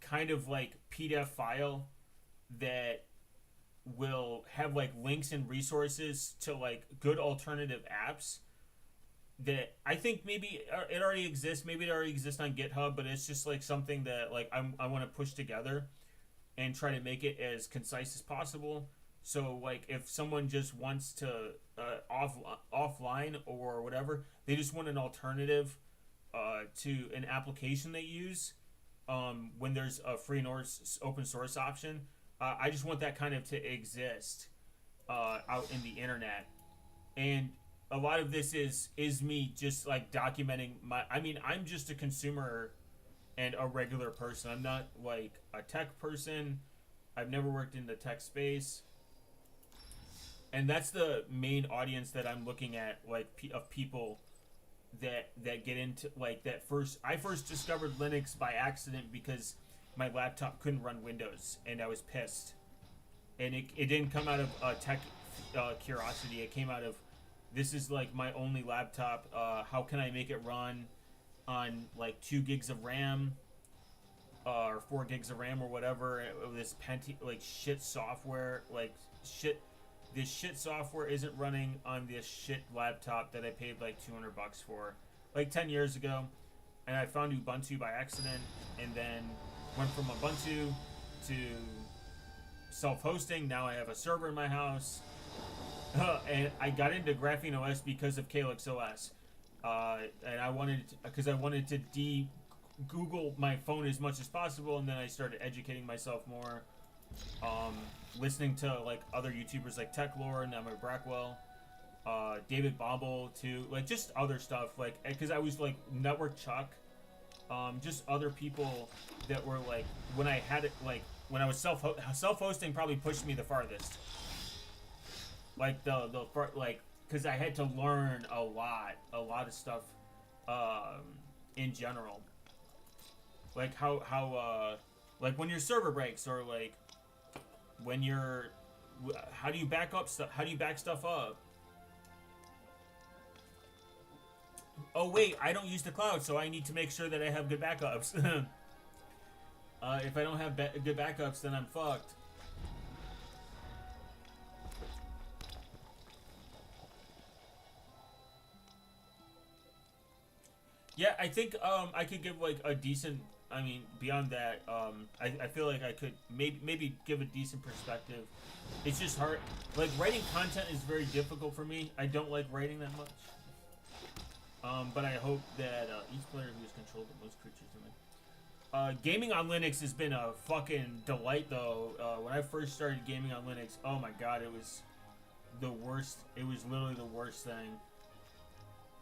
kind of like PDF file that will have like links and resources to like good alternative apps that I think maybe it already exists. Maybe it already exists on GitHub, but it's just like something that like I want to push together and try to make it as concise as possible. So like if someone just wants to offline or whatever, they just want an alternative to an application they use when there's a free and open source option. I just want that kind of to exist out in the internet. And a lot of this is me just like documenting I'm just a consumer and a regular person. I'm not like a tech person. I've never worked in the tech space. And that's the main audience that I'm looking at, like of people that get into like that. I first discovered Linux by accident because my laptop couldn't run Windows, and I was pissed. And it didn't come out of tech curiosity. It came out of, this is like my only laptop. How can I make it run on like 2 gigs of RAM? or 4 gigs of RAM or whatever. This like shit software, like shit. This shit software isn't running on this shit laptop that I paid like $200 for, like 10 years ago, and I found Ubuntu by accident, and then went from Ubuntu to self-hosting. Now I have a server in my house, and I got into Graphene OS because of Calyx OS, and I wanted to Google my phone as much as possible, and then I started educating myself more, listening to like other YouTubers like Techlore and Emma Brackwell, David Bobble too, like just other stuff, like because I was like Network Chuck, just other people that were like, when I had it, like when I was self-hosting probably pushed me the farthest, like like because I had to learn a lot of stuff, in general. Like how like when your server breaks, or like when you're, how do you back up stuff? How do you back stuff up? Oh wait, I don't use the cloud, so I need to make sure that I have good backups. If I don't have good backups, then I'm fucked. Yeah, I think I could give like a decent. I mean, beyond that, I feel like I could maybe give a decent perspective. It's just hard. Like, writing content is very difficult for me. I don't like writing that much. But I hope that each player who has controlled the most creatures in it. Gaming on Linux has been a fucking delight, though. When I first started gaming on Linux, oh my god, it was the worst. It was literally the worst thing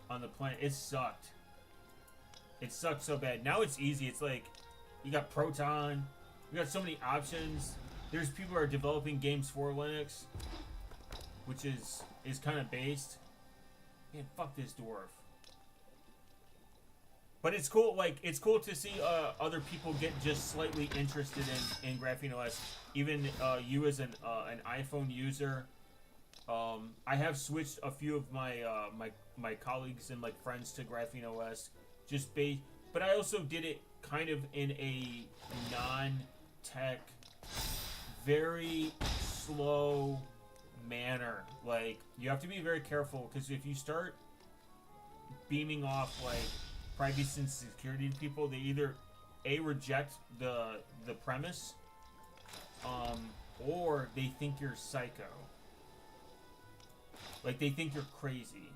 on the planet. It sucked. It sucked so bad. Now it's easy. It's like, you got Proton. You got so many options. There's people who are developing games for Linux, which is kind of based. Man, fuck this dwarf. But it's cool. Like, it's cool to see other people get just slightly interested in Graphene OS. Even you as an iPhone user. I have switched a few of my my colleagues and like friends to Graphene OS. But I also did it kind of in a non-tech, very slow manner. Like, you have to be very careful, because if you start beaming off like privacy and security to people, they either reject the premise, or they think you're psycho. Like, they think you're crazy.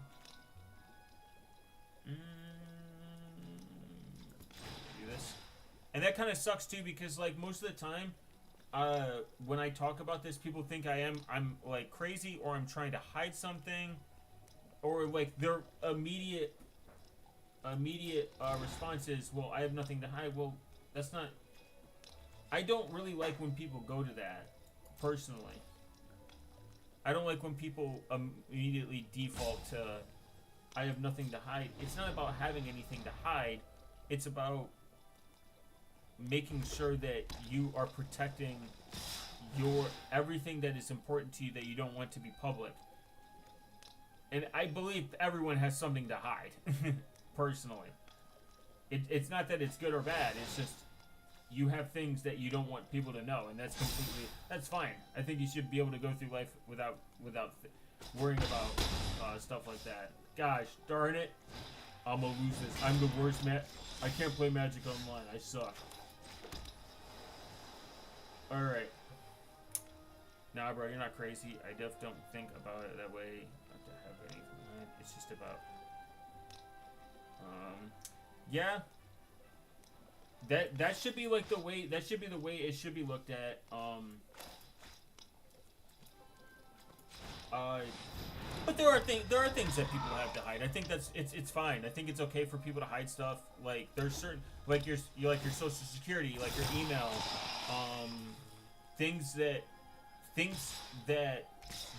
And that kind of sucks too, because like most of the time, when I talk about this, people think I'm like crazy, or I'm trying to hide something, or like their immediate response is, well, I have nothing to hide. Well, that's not. I don't really like when people go to that, personally. I don't like when people immediately default to, I have nothing to hide. It's not about having anything to hide. It's about making sure that you are protecting your everything that is important to you that you don't want to be public. And I believe everyone has something to hide, personally. It's not that it's good or bad. It's just you have things that you don't want people to know, and that's fine. I think you should be able to go through life without worrying about stuff like that. Gosh darn it, I'm gonna lose this. I'm the worst I can't play Magic Online. I suck. Alright. Nah, bro, you're not crazy. I just don't think about it that way. Not to have anything in mind. It's just about... yeah. That should be like the way... That should be the way it should be looked at. But there are things that people have to hide. I think it's fine. I think it's okay for people to hide stuff. Like, there's certain, like your social security, like your email, things that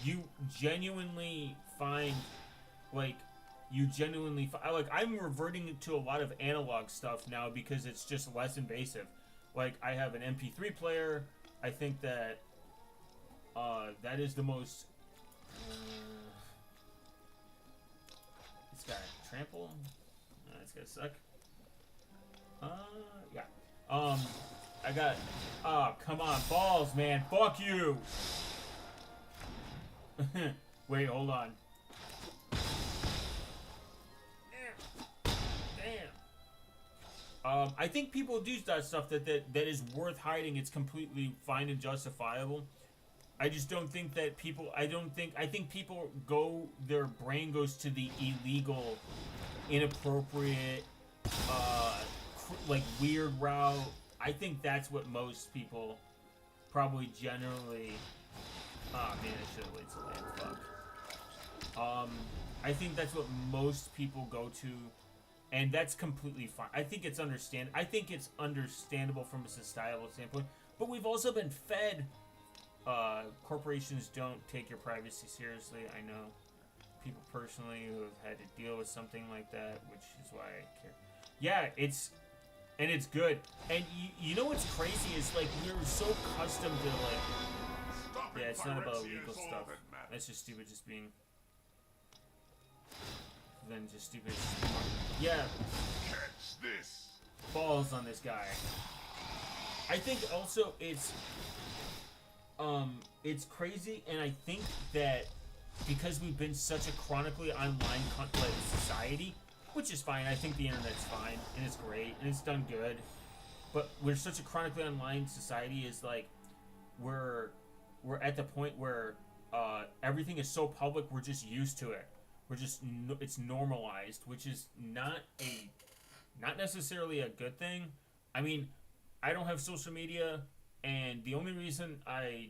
you genuinely find, like I'm reverting to a lot of analog stuff now because it's just less invasive. Like, I have an MP3 player. I think that that is the most. It's got trample. It's gonna suck. Yeah. I got, come on, balls, man, fuck you. Wait, hold on. Damn. I think people do that stuff that is worth hiding. It's completely fine and justifiable. I just don't think that people, I think people their brain goes to the illegal, inappropriate, like weird route. I think that's what most people probably generally, oh man, I should have waited till then, fuck. I think that's what most people go to, and that's completely fine. I think it's understandable from a societal standpoint, but we've also been fed, corporations don't take your privacy seriously. I know people personally who have had to deal with something like that, which is why I care. Yeah, it's good. And you know what's crazy is, like, we're so accustomed to, like, yeah, it's not about legal stuff. That's just stupid, just being, then just stupid. Yeah. Catch this. Balls on this guy. I think also it's crazy, and I think that because we've been such a chronically online society, which is fine. I think the internet's fine, and it's great, and it's done good. But we're such a chronically online society, is like we're at the point where everything is so public. We're just used to it. It's normalized, which is not necessarily a good thing. I mean, I don't have social media, and the only reason I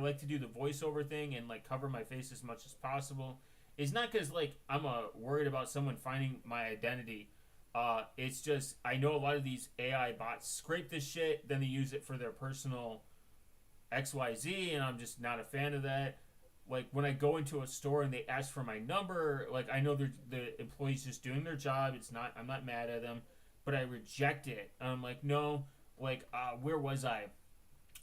like to do the voiceover thing and like cover my face as much as possible is not because like I'm worried about someone finding my identity. It's just I know a lot of these AI bots scrape this shit, then they use it for their personal XYZ, and I'm just not a fan of that. Like when I go into a store and they ask for my number, like I know the employee's just doing their job. I'm not mad at them, but I reject it. And I'm like, no, like where was I?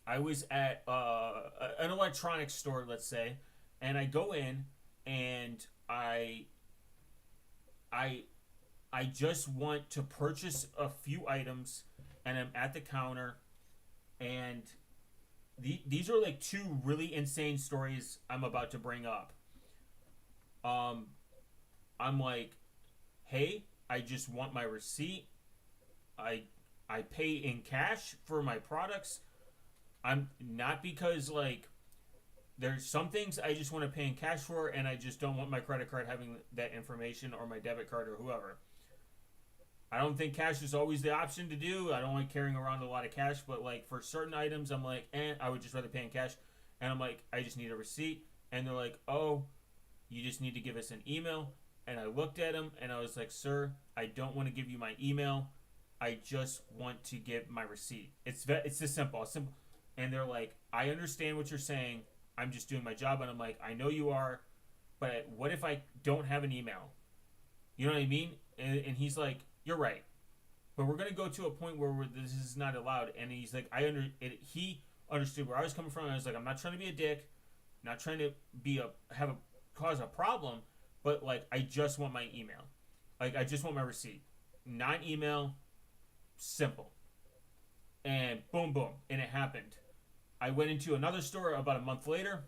I was at an electronics store, let's say, and I go in and I just want to purchase a few items, and I'm at the counter, and these are like two really insane stories I'm about to bring up. I'm like, hey, I just want my receipt. I pay in cash for my products. I'm not, because like there's some things I just want to pay in cash for, and I just don't want my credit card having that information, or my debit card, or whoever. I don't think cash is always the option to do. I don't like carrying around a lot of cash, but like for certain items, I'm like, I would just rather pay in cash. And I'm like, I just need a receipt. And they're like, oh, you just need to give us an email. And I looked at them and I was like, sir, I don't want to give you my email. I just want to give my receipt. It's this simple. It's simple. And they're like, I understand what you're saying. I'm just doing my job. And I'm like, I know you are, but what if I don't have an email? You know what I mean? And he's like, you're right, but we're going to go to a point where this is not allowed. And he's like, he understood where I was coming from. And I was like, I'm not trying to be a dick, not trying to cause a problem, but like, I just want my email. Like, I just want my receipt, not email. Simple. And boom, boom. And it happened. I went into another store about a month later.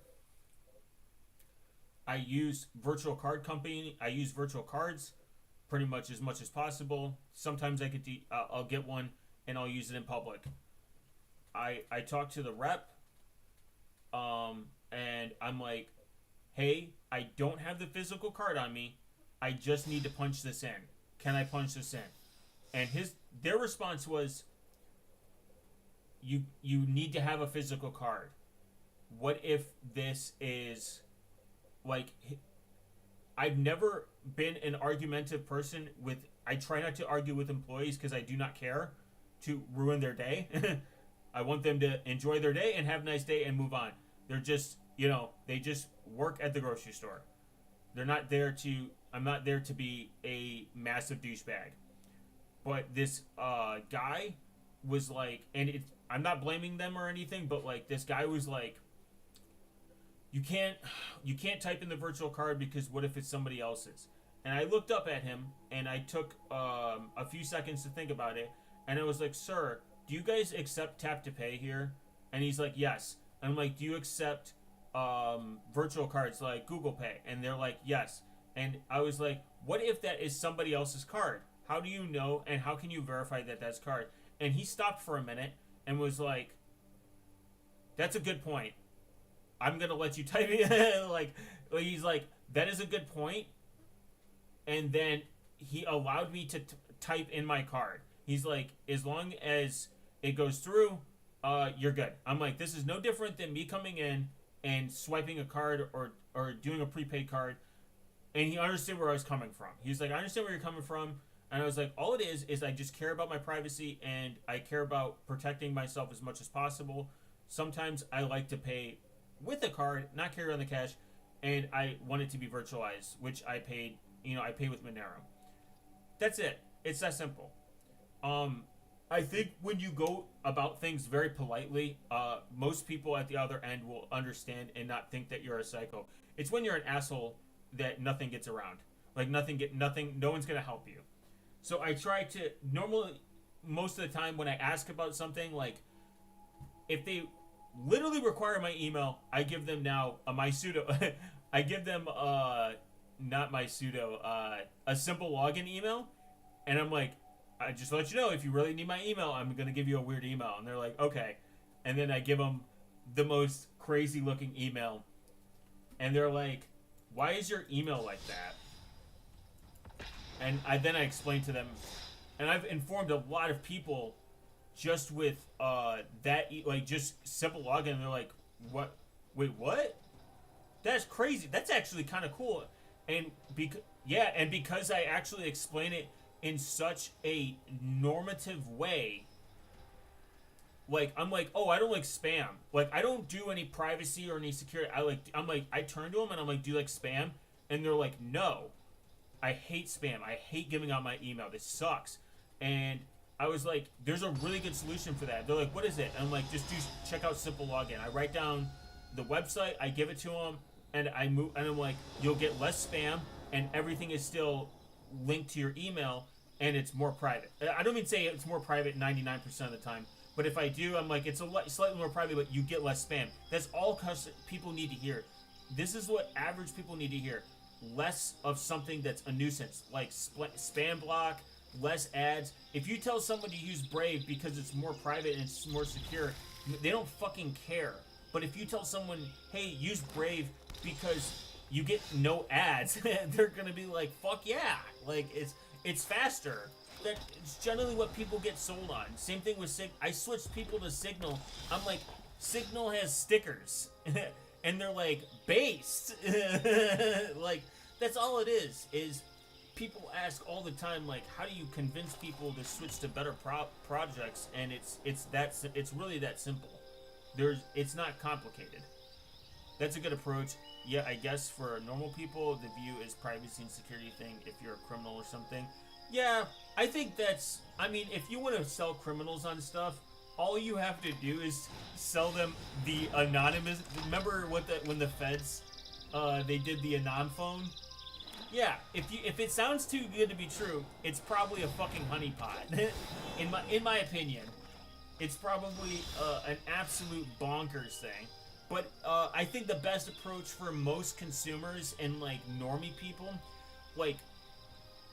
I use virtual card company. I use virtual cards pretty much as possible. Sometimes I'll get one and I'll use it in public. I talk to the rep, and I'm like, hey, I don't have the physical card on me. I just need to punch this in. Can I punch this in? And their response was, you need to have a physical card. What if this is like, I've never been an argumentative person I try not to argue with employees because I do not care to ruin their day. I want them to enjoy their day and have a nice day and move on. They're just, they just work at the grocery store. I'm not there to be a massive douchebag. But this guy was like, I'm not blaming them or anything, but like this guy was like, you can't type in the virtual card because what if it's somebody else's? And I looked up at him and I took a few seconds to think about it, and I was like, sir, do you guys accept tap to pay here? And he's like, yes. And I'm like, do you accept virtual cards like Google Pay? And they're like, yes. And I was like, what if that is somebody else's card? How do you know, and how can you verify that that's card? And he stopped for a minute and was like, that's a good point. I'm going to let you type it. like, he's like, that is a good point. And then he allowed me to type in my card. He's like, as long as it goes through, you're good. I'm like, this is no different than me coming in and swiping a card or doing a prepaid card. And he understood where I was coming from. He's like, I understand where you're coming from. And I was like, all it is I just care about my privacy and I care about protecting myself as much as possible. Sometimes I like to pay with a card, not carry on the cash, and I want it to be virtualized, which I paid, I pay with Monero. That's it. It's that simple. I think when you go about things very politely, most people at the other end will understand and not think that you're a psycho. It's when you're an asshole that nothing gets around. Like no one's gonna help you. So I try to, normally, most of the time when I ask about something, like, if they literally require my email, I give them now my pseudo, I give them, not my pseudo, a simple login email, and I'm like, I just let you know, if you really need my email, I'm going to give you a weird email. And they're like, okay. And then I give them the most crazy looking email. And they're like, why is your email like that? And then I explained to them, and I've informed a lot of people just with just simple login, and they're like, what? Wait, what? That's crazy. That's actually kind of cool. And because I actually explain it in such a normative way, like, I'm like, oh, I don't like spam. Like, I don't do any privacy or any security. I turn to them and I'm like, do you like spam? And they're like, no. I hate spam. I hate giving out my email. This sucks. And I was like, there's a really good solution for that. They're like, what is it? And I'm like, check out Simple Login. I write down the website, I give it to them, and and I'm like, you'll get less spam, and everything is still linked to your email, and it's more private. I don't mean say it's more private 99% of the time, but if I do, I'm like, it's slightly more private, but you get less spam. That's all people need to hear. This is what average people need to hear. Less of something that's a nuisance, like spam block, less ads. If you tell someone to use Brave because it's more private and it's more secure, they don't fucking care. But if you tell someone, hey, use Brave because you get no ads, they're gonna be like, fuck yeah, like it's faster. It's generally what people get sold on. Same thing with I switched people to Signal. I'm like, Signal has stickers. And they're like, based. Like, that's all it is people ask all the time, like, how do you convince people to switch to better projects? And it's really that simple. It's not complicated. That's a good approach. Yeah, I guess for normal people, the view is privacy and security thing if you're a criminal or something. Yeah, I think if you want to sell criminals on stuff, all you have to do is sell them the anonymous. Remember when the feds, they did the anon phone? Yeah, if it sounds too good to be true, it's probably a fucking honeypot. in my opinion, it's probably an absolute bonkers thing. But I think the best approach for most consumers and like normie people, like,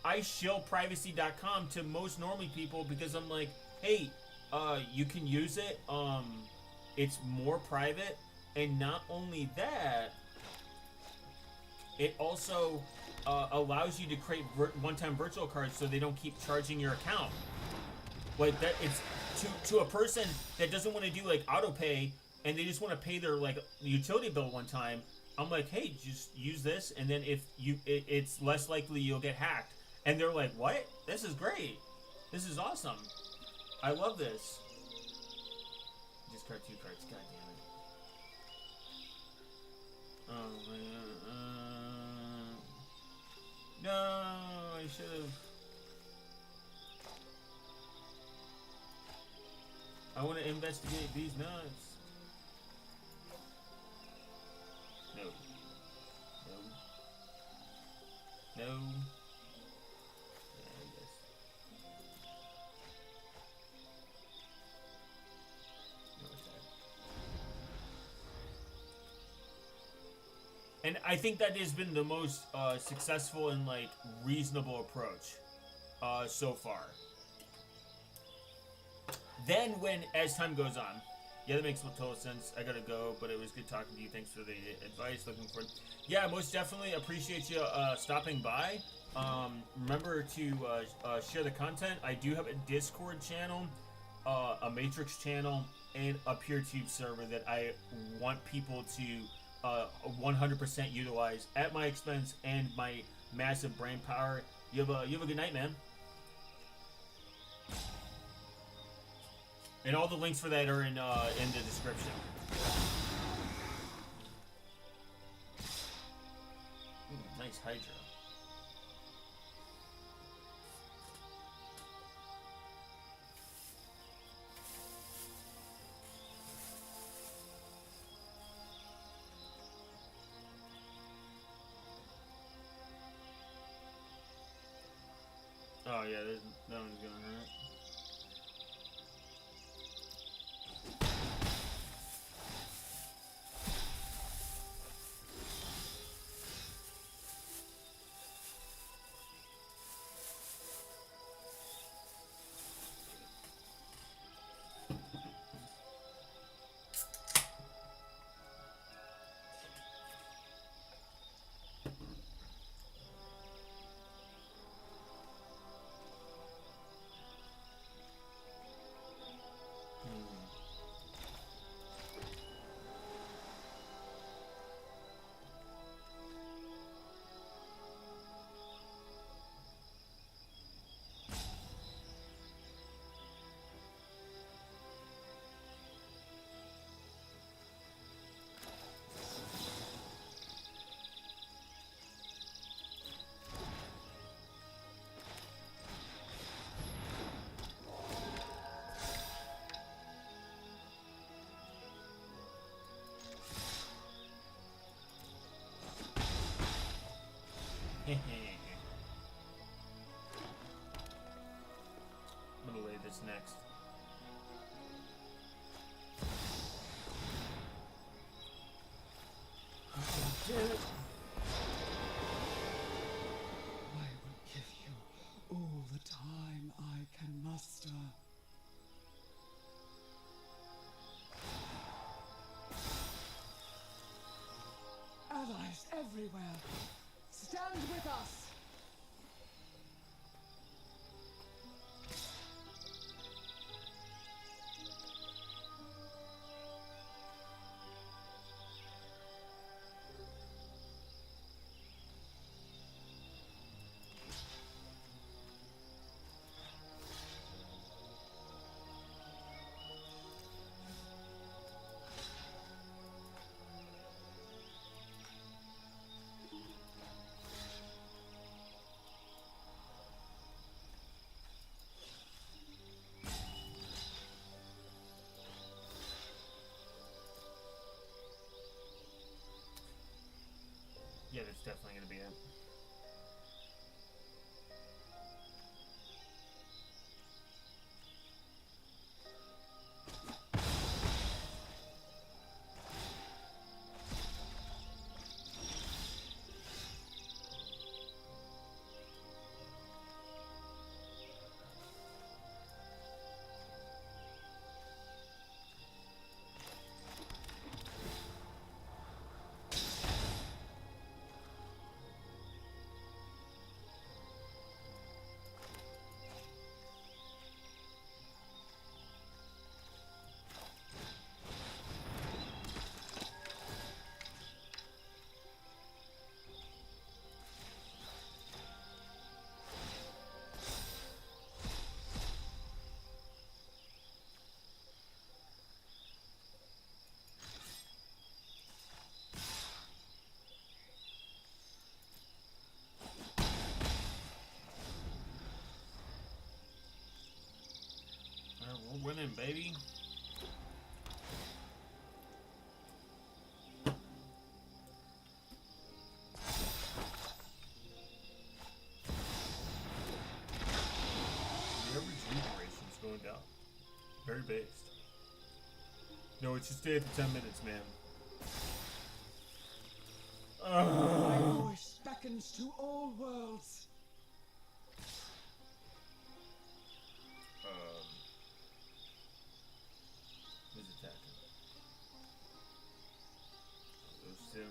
I shill privacy.com to most normie people because I'm like, hey, you can use it. It's more private, and not only that, it also allows you to create one-time virtual cards so they don't keep charging your account. Like that, it's to a person that doesn't want to do like auto pay and they just want to pay their like utility bill one time. I'm like, hey, just use this, and then if it's less likely you'll get hacked. And they're like, what? This is great. This is awesome. I love this. Discard 2 cards. God damn it. Oh man. No, I should have. I want to investigate these nuts. No. No. No. I think that has been the most successful and like reasonable approach so far. Then as time goes on, yeah, that makes total sense. I gotta go, but it was good talking to you. Thanks for the advice. Looking forward. Yeah, most definitely appreciate you stopping by. Remember to share the content. I do have a Discord channel, a Matrix channel, and a PureTube server that I want people to 100% utilize at my expense and my massive brain power. You have a good night, man. And all the links for that are in the description. Ooh, nice Hydra. Oh yeah, that one's going right. I'm gonna lay this next. I will give you all the time I can muster. Allies everywhere, stand with us! Yeah, that's definitely gonna be it. We're winning, baby. The average regeneration is going down. Very based. No, it's just stay at the 10 minutes, man. My voice beckons to all worlds. Who's attacking? Those two.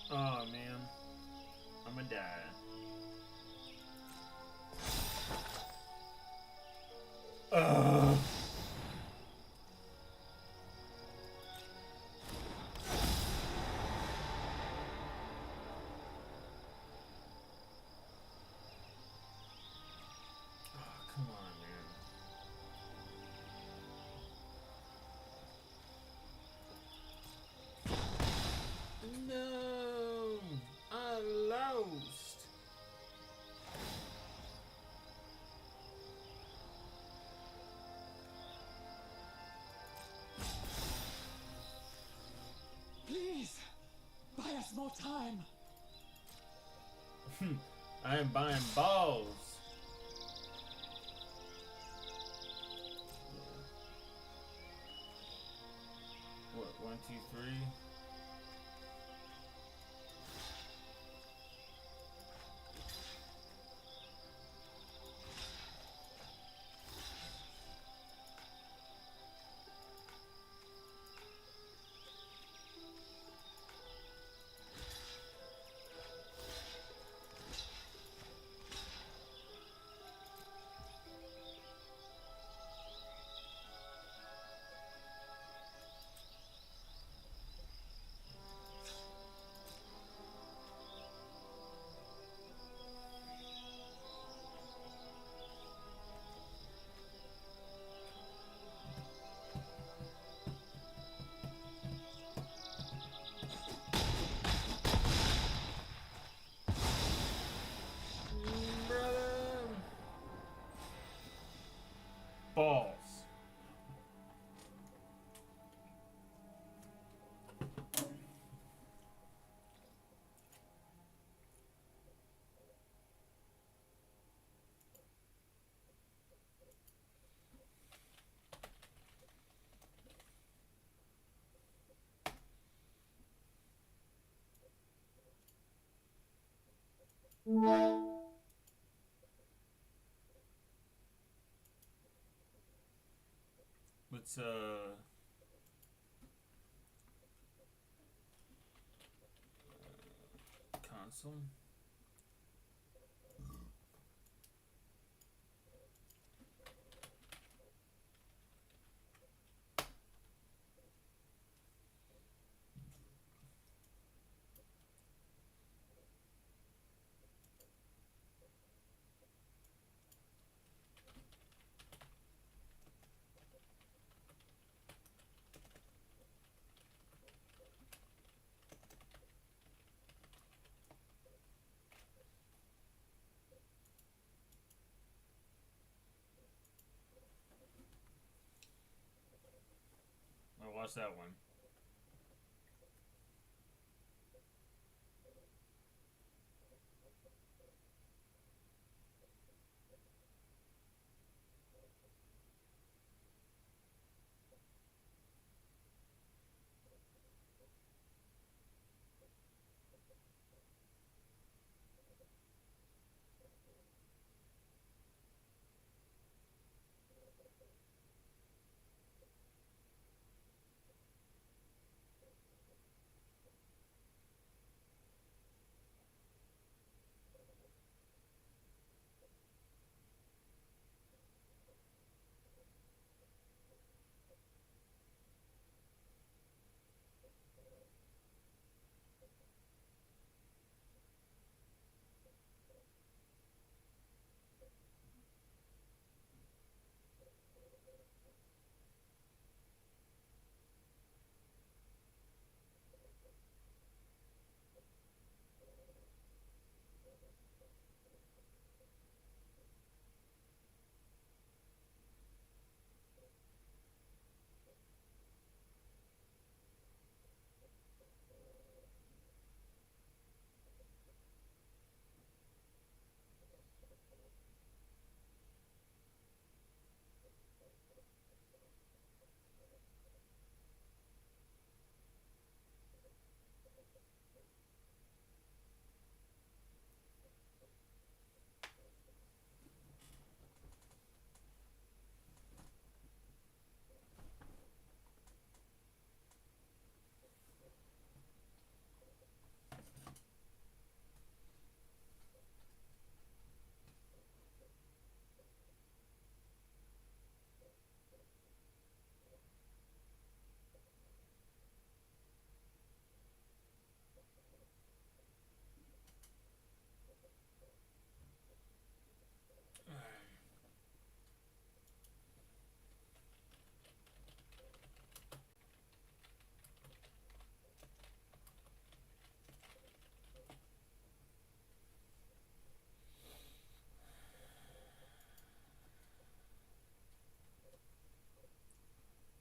Oh man, I'm gonna die. Ugh. Oh, come on, man. No, I lost. Please, buy us more time. I am buying balls. What, 1, 2, 3? Brother. Balls. Let's console. lost that one.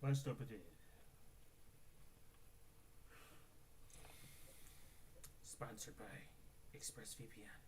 Let's stop it. Sponsored by ExpressVPN.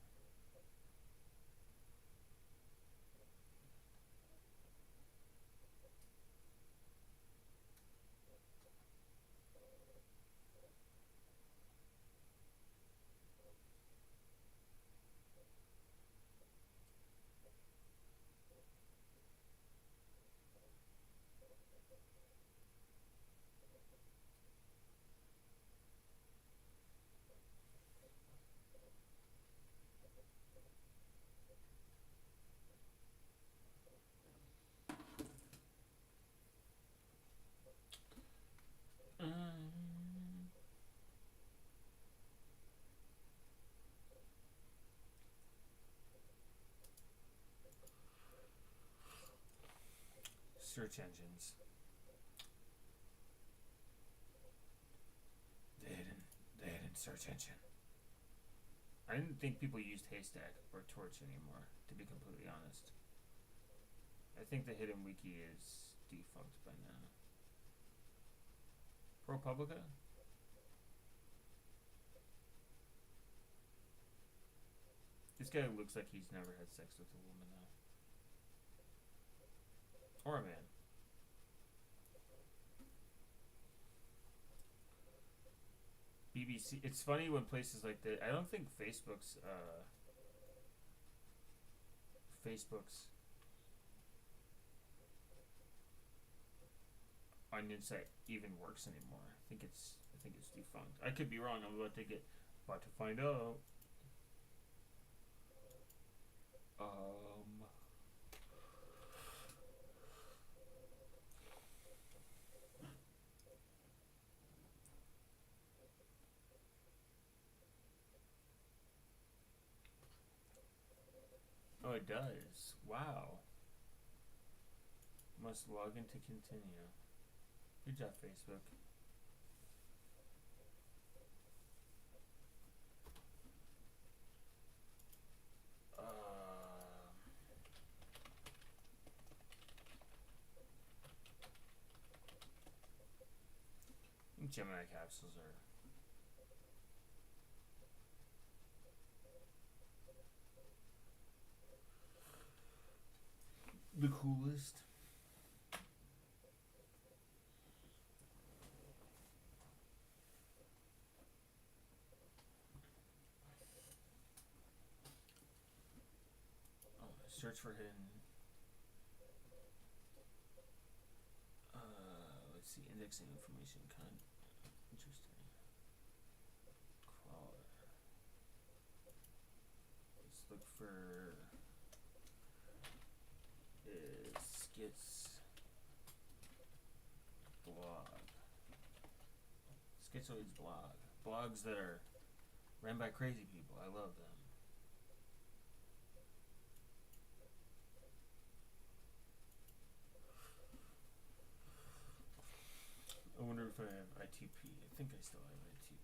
Search engines. The hidden search engine. I didn't think people used Haystack or Torch anymore, to be completely honest. I think the hidden wiki is defunct by now. ProPublica? This guy looks like he's never had sex with a woman, though. Or a man. BBC. It's funny when places like that. I don't think Facebook's onion site even works anymore. I think it's defunct. I could be wrong. I'm about to find out. Oh, it does. Wow. Must log in to continue. Good job, Facebook. Gemini capsules are the coolest. Search for hidden. Let's see, indexing information. Interesting. Crawler. Let's look for skits blog. Schizoid's blog. Blogs that are ran by crazy people. I love them. I wonder if I have i2p. I think I still have i2p.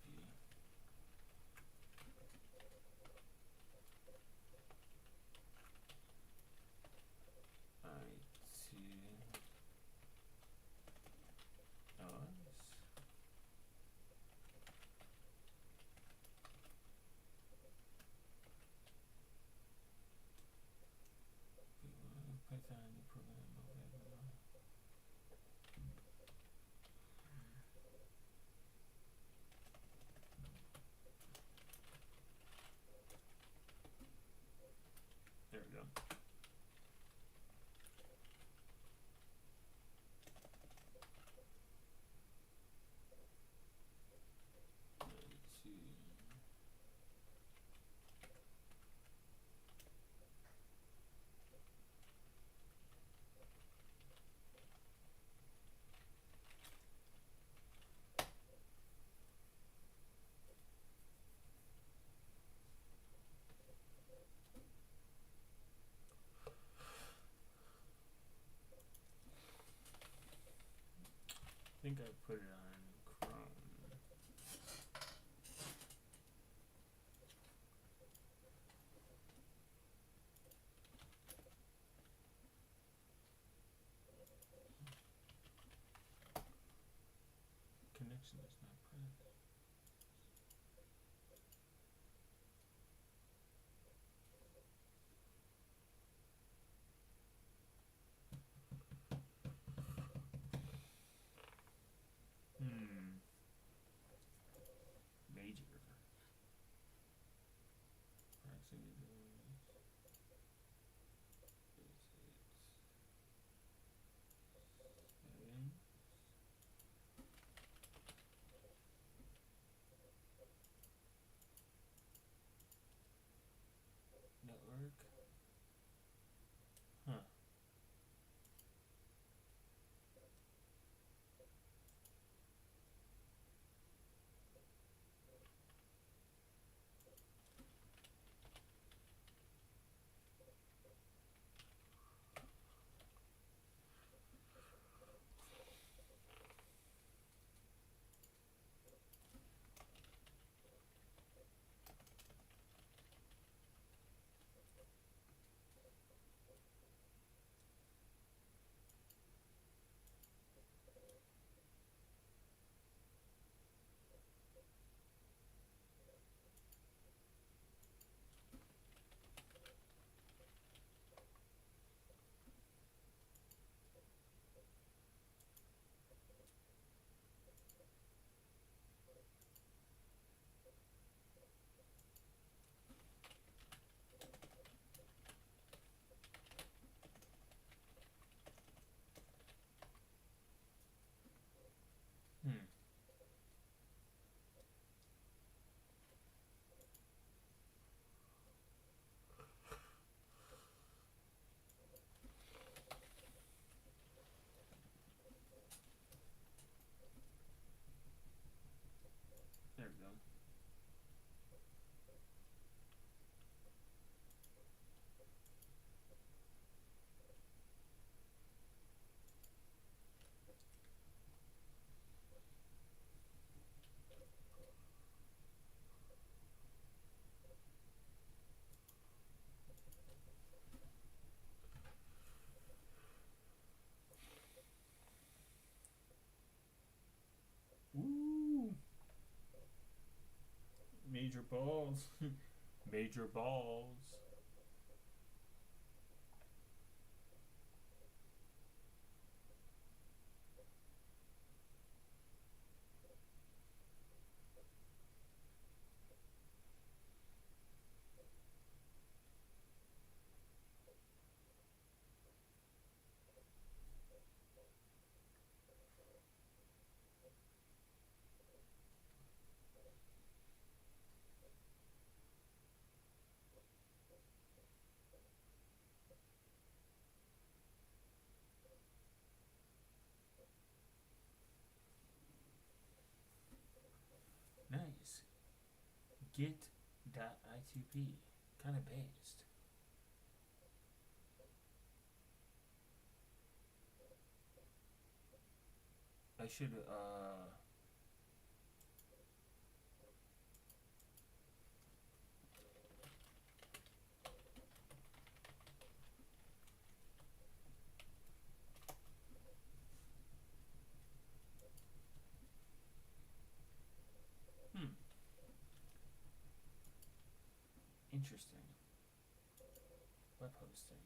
Python, new program, there we go. I think I put it on Chrome. Connection is not present. Major. Proximity Major balls. Major balls. Nice. Get.i2p. Kind of based. I should, Interesting. Web hosting.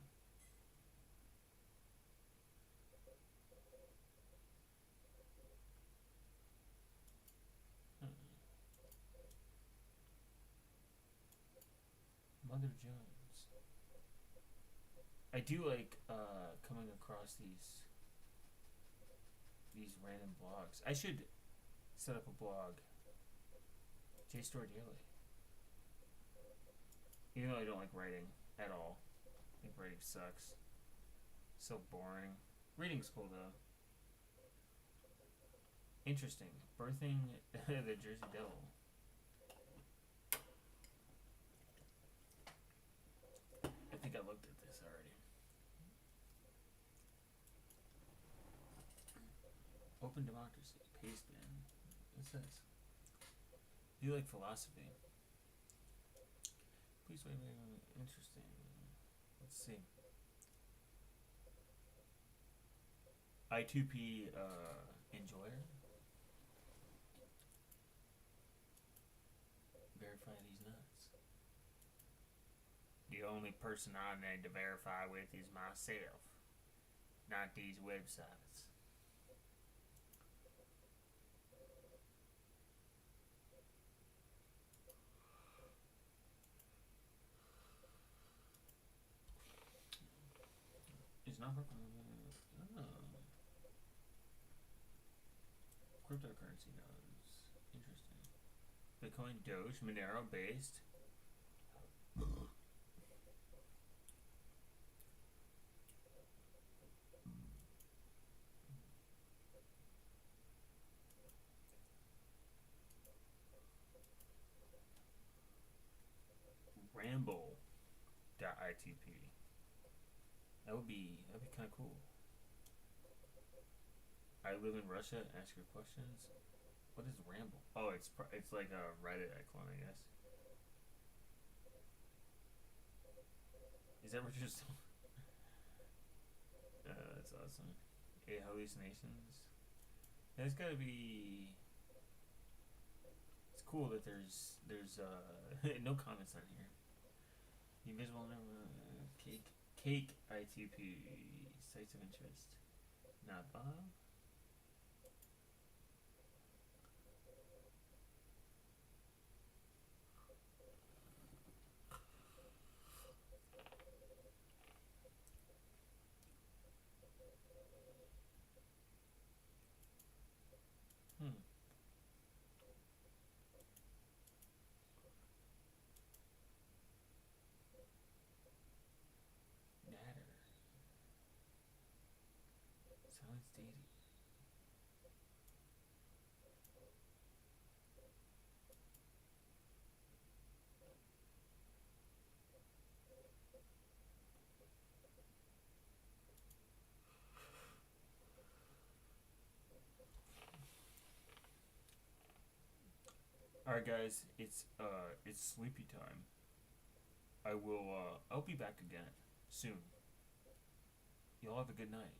Mother Jones. I do like coming across these random blogs. I should set up a blog. JSTOR Daily. Even though I don't like writing at all. I think writing sucks. So boring. Reading's cool though. Interesting. Birthing the Jersey Devil. I think I looked at this already. Open democracy. Paste bin. What's this? Do you like philosophy? Please wait. Interesting. Let's see. i2p enjoyer. Verify these nuts. The only person I need to verify with is myself, not these websites. It's not. Cryptocurrency nodes. Interesting. Bitcoin, Doge, Monero based. Ramble.itp. That'd be kind of cool. I live in Russia. Ask your questions. What is Ramble? Oh, it's like a Reddit icon, I guess. Is that what you're still? That's awesome. A hallucinations. There's gotta be. It's cool that there's no comments on here. The invisible number cake ITP sites of interest. Not Bob. Natter. Silence dating. Alright guys, it's sleepy time. I'll be back again soon. Y'all have a good night.